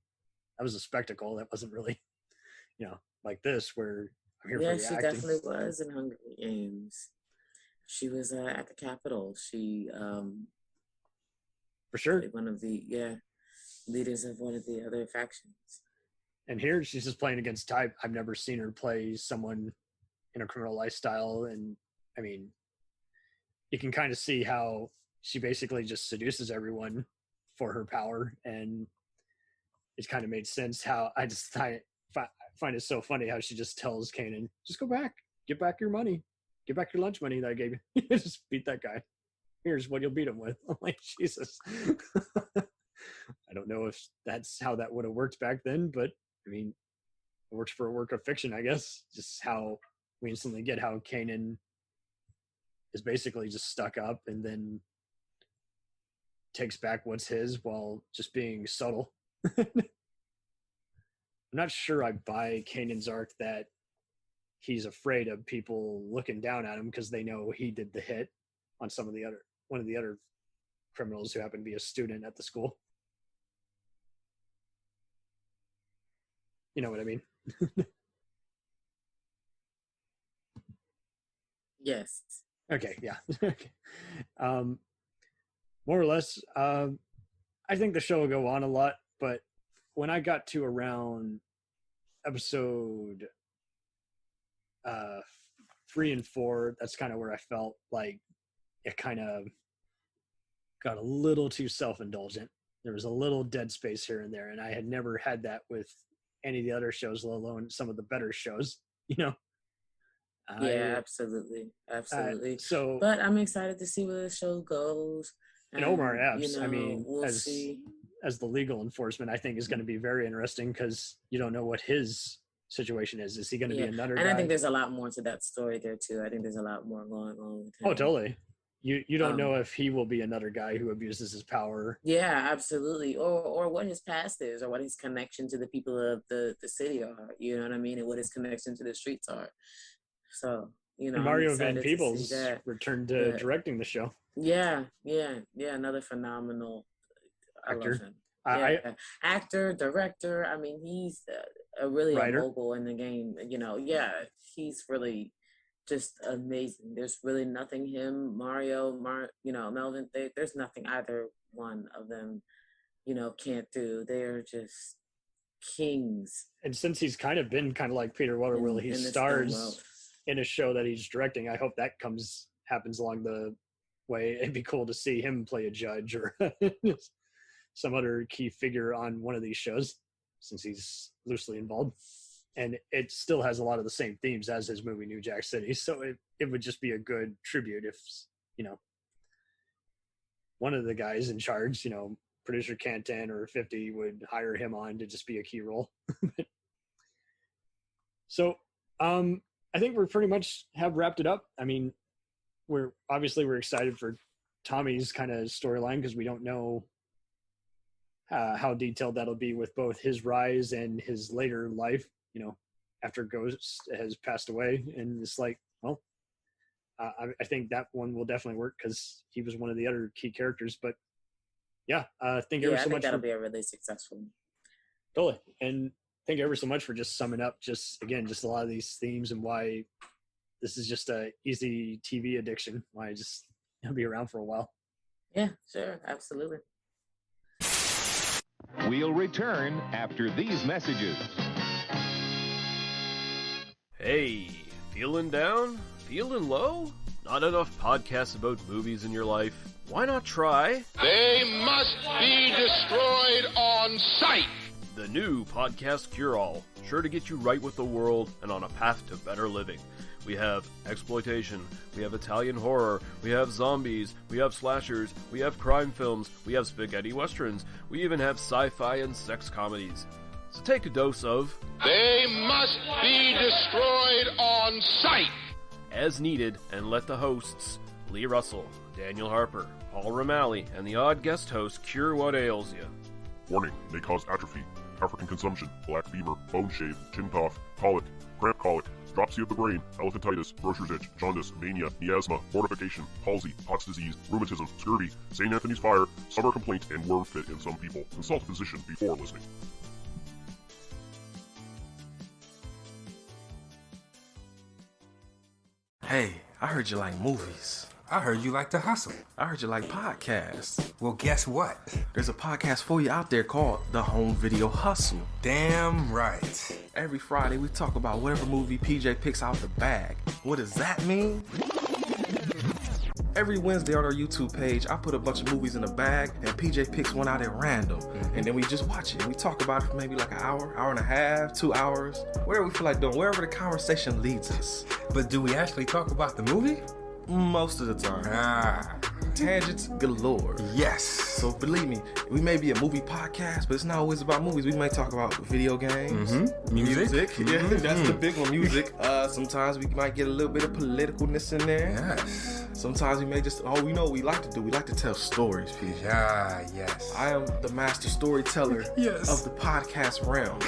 that was a spectacle. That wasn't really, like this where I'm here for the acting. Yeah, she definitely was in Hunger Games. She was at the Capitol. She for sure one of the leaders of one of the other factions. And here she's just playing against type. I've never seen her play someone in a criminal lifestyle. And I mean, you can kind of see how she basically just seduces everyone for her power. And it kind of made sense how I just find it so funny how she just tells Kanan, just go back, get back your money, get back your lunch money that I gave you. Just beat that guy. Here's what you'll beat him with. I'm like, Jesus. I don't know if that's how that would have worked back then, but I mean, it works for a work of fiction, I guess. Just how we instantly get how Kanan is basically just stuck up and then takes back what's his while just being subtle. I'm not sure I buy Kanan's arc that he's afraid of people looking down at him because they know he did the hit on one of the other criminals who happened to be a student at the school. You know what I mean? Yes. Okay, yeah. Okay. More or less, I think the show will go on a lot, but when I got to around episode 3 and 4, that's kind of where I felt like it kind of got a little too self-indulgent. There was a little dead space here and there, and I had never had that with any of the other shows, let alone some of the better shows, Yeah, absolutely. So, but I'm excited to see where the show goes. And Omar Epps, I mean, we'll see. As the legal enforcement, I think is going to be very interesting because you don't know what his situation is. Is he going to be another guy? And I think there's a lot more to that story there too. I think there's a lot more going on with him. Oh, totally. You don't know if he will be another guy who abuses his power. Yeah, absolutely. Or what his past is, or what his connection to the people of the city are. You know what I mean? And what his connection to the streets are. So, and Mario Van Peebles returned to directing the show. Yeah. Another phenomenal actor. Actor, director. I mean, he's a really writer. mogul in the game. He's really just amazing. There's really nothing him, Mario, Melvin. There's nothing either one of them, can't do. They're just kings. And since he's kind of been like Peter Weller, will he stars in a show that he's directing? I hope that happens along the way. It'd be cool to see him play a judge or some other key figure on one of these shows, since he's loosely involved. And it still has a lot of the same themes as his movie New Jack City. So it would just be a good tribute if, one of the guys in charge, producer Cantan or 50 would hire him on to just be a key role. So I think we're pretty much have wrapped it up. I mean, we're excited for Tommy's kind of storyline because we don't know how detailed that'll be with both his rise and his later life, after Ghost has passed away. And it's like, well, I think that one will definitely work because he was one of the other key characters. But yeah, thank you ever so much. That'll be a really successful one. Totally. And thank you ever so much for just summing up just a lot of these themes and why this is just a easy TV addiction. Why I'll be around for a while. Yeah, sure. Absolutely. We'll return after these messages. Hey, feeling down? Feeling low? Not enough podcasts about movies in your life? Why not try... They must be destroyed on sight! The new Podcast Cure-All, sure to get you right with the world and on a path to better living. We have exploitation, we have Italian horror, we have zombies, we have slashers, we have crime films, we have spaghetti westerns, we even have sci-fi and sex comedies. So take a dose of... They must be destroyed on sight! As needed, and let the hosts, Lee Russell, Daniel Harper, Paul Romali, and the odd guest host cure what ails you. Warning, may cause atrophy, African consumption, black fever, bone shave, chin cough, colic, cramp colic, dropsy of the brain, elephantitis, grocer's itch, jaundice, mania, miasma, mortification, palsy, Pott's disease, rheumatism, scurvy, St. Anthony's fire, summer complaint, and worm fit in some people. Consult a physician before listening. Hey, I heard you like movies. I heard you like to hustle. I heard you like podcasts. Well, guess what? There's a podcast for you out there called The Home Video Hustle. Damn right. Every Friday, we talk about whatever movie PJ picks out the bag. What does that mean? Every Wednesday on our YouTube page, I put a bunch of movies in a bag, and PJ picks one out at random. And then we just watch it. We talk about it for maybe like an hour, hour and a half, 2 hours, whatever we feel like doing, wherever the conversation leads us. But do we actually talk about the movie? Most of the time. Tangents galore. Yes. So believe me, we may be a movie podcast, but it's not always about movies. We may talk about video games, music. Yeah, that's the big one, music. Sometimes we might get a little bit of politicalness in there. Yes. Sometimes we may just, we know what we like to do. We like to tell stories, PJ. Yes. I am the master storyteller of the podcast realm.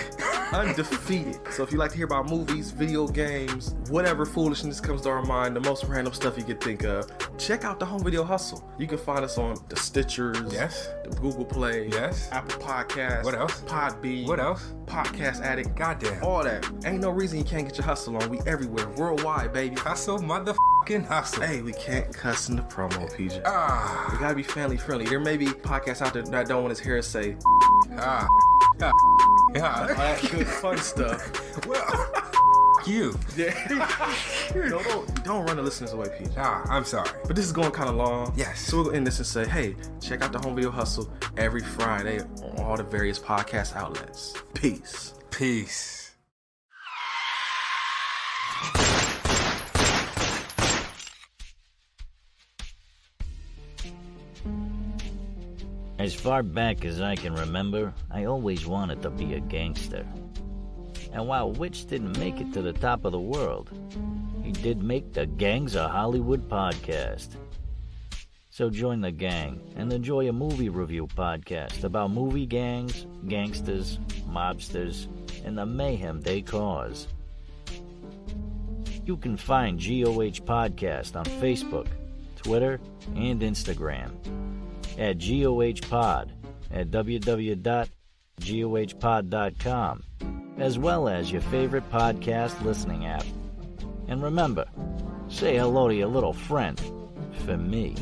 Undefeated. So if you like to hear about movies, video games, whatever foolishness comes to our mind, the most random stuff you could think of, check out The Home Video Hustle. You can find us on the Stitchers, the Google Play, Apple Podcasts, what else? Podbean, what else? Podcast Addict, goddamn, all that. Ain't no reason you can't get your hustle on. We everywhere, worldwide, baby. Hustle, motherfucking hustle. Hey, we can't cuss in the promo, PJ. We gotta be family friendly. There may be podcasts out there that don't want his hair say all that good fun stuff. Well, you. Don't run the listeners away, PJ. I'm sorry. But this is going kind of long. Yes. So we're going to end this and say, hey, check out The Home Video Hustle every Friday on all the various podcast outlets. Peace. Peace. As far back as I can remember, I always wanted to be a gangster. And while Witch didn't make it to the top of the world, he did make the Gangs of Hollywood podcast. So join the gang and enjoy a movie review podcast about movie gangs, gangsters, mobsters, and the mayhem they cause. You can find GOH Podcast on Facebook, Twitter, and Instagram at GOH Pod at www.gohpod.com, as well as your favorite podcast listening app. And remember, say hello to your little friend for me.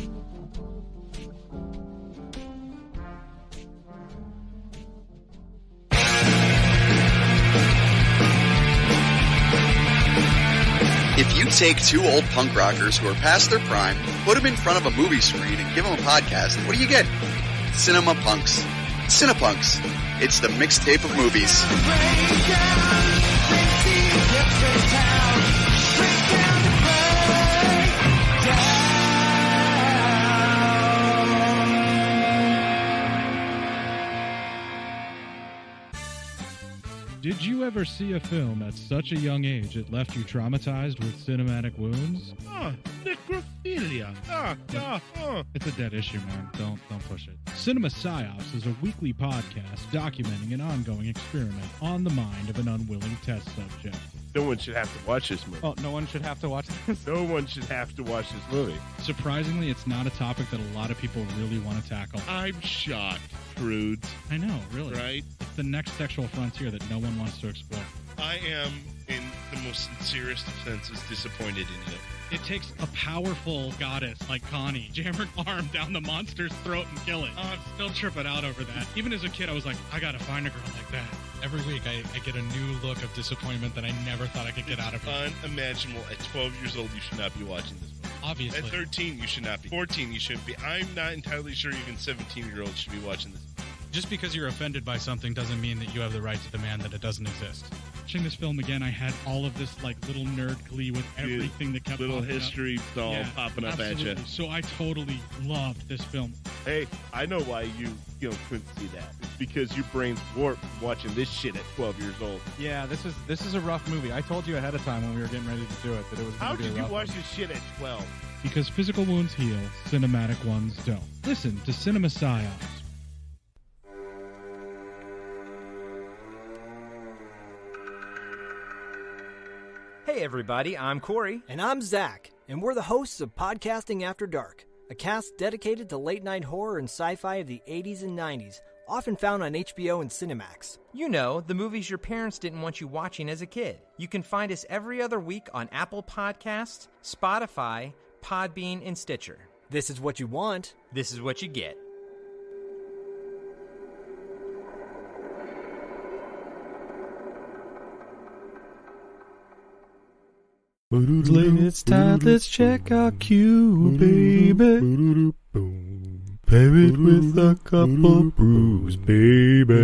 If you take two old punk rockers who are past their prime, put them in front of a movie screen and give them a podcast, what do you get? Cinema Punks. Cinepunks. It's the mixtape of movies. Did you ever see a film at such a young age it left you traumatized with cinematic wounds? Necrophilia. It's a dead issue, man. Don't push it. Cinema Psyops is a weekly podcast documenting an ongoing experiment on the mind of an unwilling test subject. No one should have to watch this movie. Oh, no one should have to watch this? No one should have to watch this movie. Surprisingly, it's not a topic that a lot of people really want to tackle. I'm shocked, prudes. I know, really. Right? It's the next sexual frontier that no one wants to explore. I am, in the most sincerest of senses, disappointed in you. It takes a powerful goddess like Connie, jam her arm down the monster's throat and kill it. Oh, I'm still tripping out over that. Even as a kid, I was like, I gotta find a girl like that. Every week, I get a new look of disappointment that I never thought I could get out of it. Unimaginable. At 12 years old, you should not be watching this movie. Obviously. At 13, you should not be. 14, you shouldn't be. I'm not entirely sure even 17-year-olds should be watching this movie. Just because you're offended by something doesn't mean that you have the right to demand that it doesn't exist. Watching this film again, I had all of this like little nerd glee with everything that kept little popping history all popping up absolutely. at you. So I totally loved this film. Hey, I know why you couldn't see that. It's because your brain's warped from watching this shit at 12 years old. Yeah, this is a rough movie. I told you ahead of time when we were getting ready to do it that it was going to be a rough How did you watch one. this shit at 12? Because physical wounds heal, cinematic ones don't. Listen to Cinema Psyops. Hey everybody, I'm Corey. And I'm Zach, and we're the hosts of Podcasting After Dark, a cast dedicated to late-night horror and sci-fi of the 80s and 90s, often found on HBO and Cinemax. You know, the movies your parents didn't want you watching as a kid. You can find us every other week on Apple Podcasts, Spotify, Podbean, and Stitcher. This is what you want. This is what you get. It's time, let's check our cue, baby. Pair it with a couple brews, baby.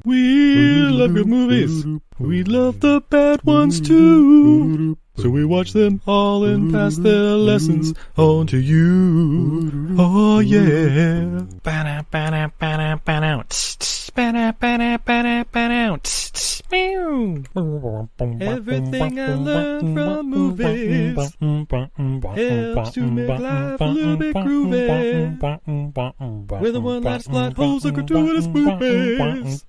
We love good movies. We love the bad ones too. So we watch them all and pass their lessons on to you. Oh yeah. Everything I learned from movies helps to make life a little bit groovy. With a one-liner plot holes and gratuitous movies.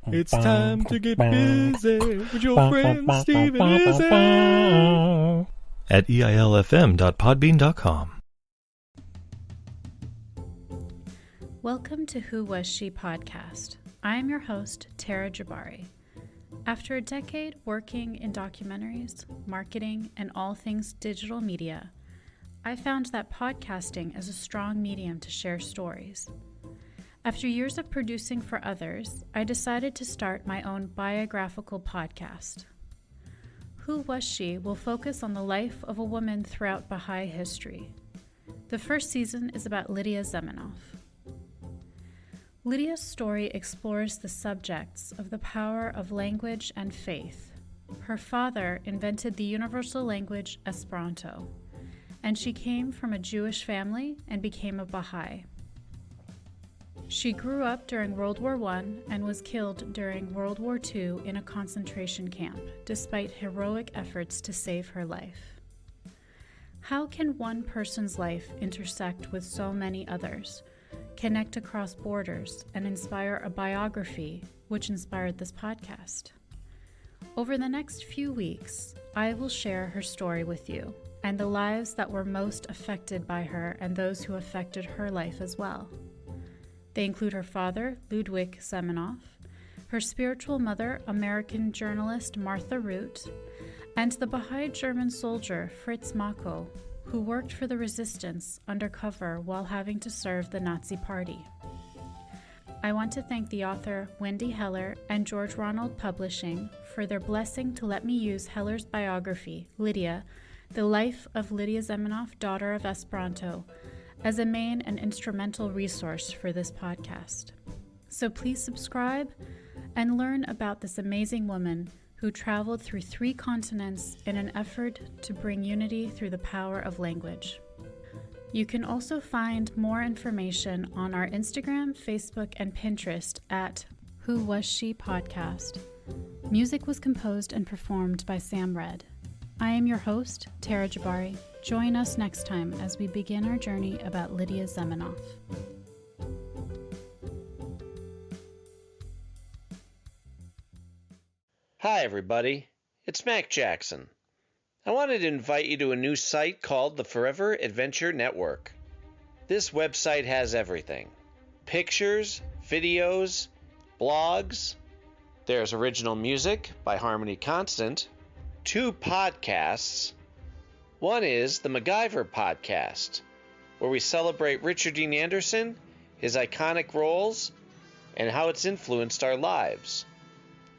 It's time to get busy with your friend Steve and Izzy at eilfm.podbean.com. Welcome to Who Was She podcast. I am your host, Tara Jabari. After a decade working in documentaries, marketing, and all things digital media, I found that podcasting is a strong medium to share stories. After years of producing for others, I decided to start my own biographical podcast. Who Was She will focus on the life of a woman throughout Baha'i history. The first season is about Lydia Zemenov. Lydia's story explores the subjects of the power of language and faith. Her father invented the universal language Esperanto, and she came from a Jewish family and became a Baha'i. She grew up during World War I and was killed during World War II in a concentration camp, despite heroic efforts to save her life. How can one person's life intersect with so many others, connect across borders, and inspire a biography which inspired this podcast? Over the next few weeks, I will share her story with you and the lives that were most affected by her and those who affected her life as well. They include her father, Lydia Zemenov, her spiritual mother, American journalist Martha Root, and the Baha'i German soldier Fritz Mako, who worked for the resistance undercover while having to serve the Nazi Party. I want to thank the author Wendy Heller and George Ronald Publishing for their blessing to let me use Heller's biography, Lydia, The Life of Lydia Zemenov, Daughter of Esperanto, as a main and instrumental resource for this podcast. So please subscribe and learn about this amazing woman who traveled through 3 continents in an effort to bring unity through the power of language. You can also find more information on our Instagram, Facebook, and Pinterest at Who Was She Podcast. Music was composed and performed by Sam Red. I am your host, Tara Jabari. Join us next time as we begin our journey about Lydia Zemenov. Hi everybody, it's Mac Jackson. I wanted to invite you to a new site called the Forever Adventure Network. This website has everything. Pictures, videos, blogs. There's original music by Harmony Constant, 2 podcasts. One is the MacGyver podcast, where we celebrate Richard Dean Anderson, his iconic roles, and how it's influenced our lives.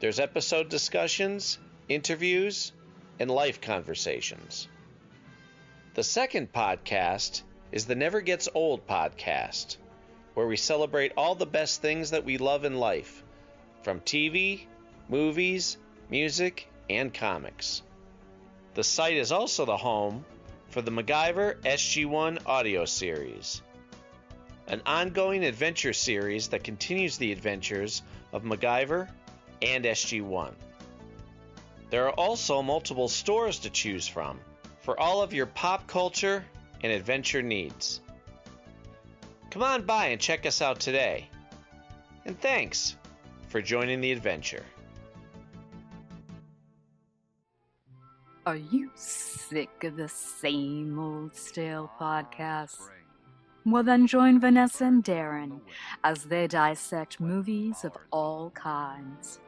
There's episode discussions, interviews, and life conversations. The second podcast is the Never Gets Old podcast, where we celebrate all the best things that we love in life, from TV, movies, music, and comics. The site is also the home for the MacGyver SG-1 audio series, an ongoing adventure series that continues the adventures of MacGyver and SG-1. There are also multiple stores to choose from for all of your pop culture and adventure needs. Come on by and check us out today. And thanks for joining the adventure. Are you sick of the same old stale podcasts? Well, then join Vanessa and Darren as they dissect movies of all kinds.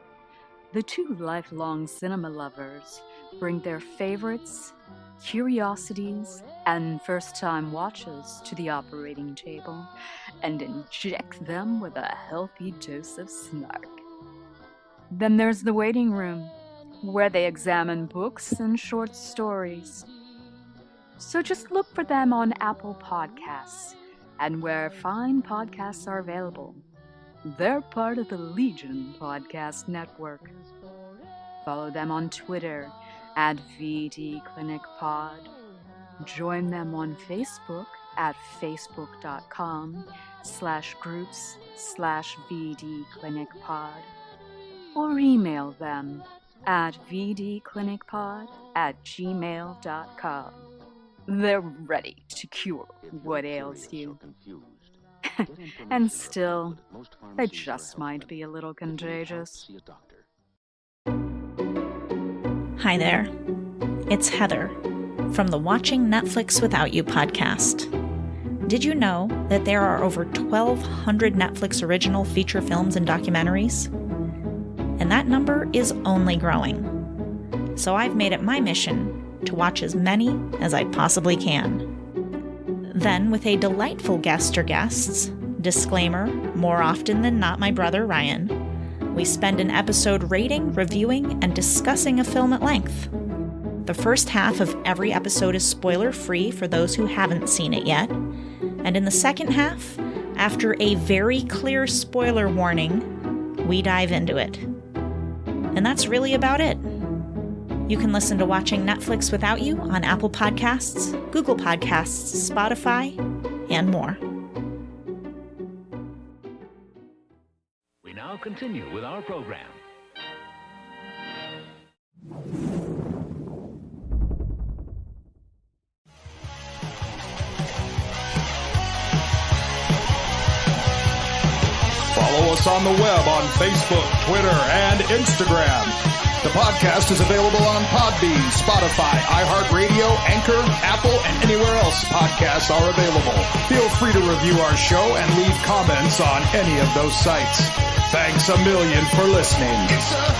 The two lifelong cinema lovers bring their favorites, curiosities, and first-time watches to the operating table and inject them with a healthy dose of snark. Then there's the waiting room, where they examine books and short stories. So just look for them on Apple Podcasts and where fine podcasts are available. They're part of the Legion Podcast Network. Follow them on Twitter at VDClinicPod. Join them on Facebook at facebook.com/groups/VDClinicPod. Or email them at vdclinicpod@gmail.com. They're ready to cure what ails you. And still, they just might be a little contagious. Hi there. It's Heather from the Watching Netflix Without You podcast. Did you know that there are over 1,200 Netflix original feature films and documentaries? And that number is only growing. So I've made it my mission to watch as many as I possibly can. Then, with a delightful guest or guests, disclaimer, more often than not my brother Ryan, we spend an episode rating, reviewing, and discussing a film at length. The first half of every episode is spoiler-free for those who haven't seen it yet, and in the second half, after a very clear spoiler warning, we dive into it. And that's really about it. You can listen to Watching Netflix Without You on Apple Podcasts, Google Podcasts, Spotify, and more. We now continue with our program. Follow us on the web on Facebook, Twitter, and Instagram. The podcast is available on Podbean, Spotify, iHeartRadio, Anchor, Apple, and anywhere else podcasts are available. Feel free to review our show and leave comments on any of those sites. Thanks a million for listening. It's a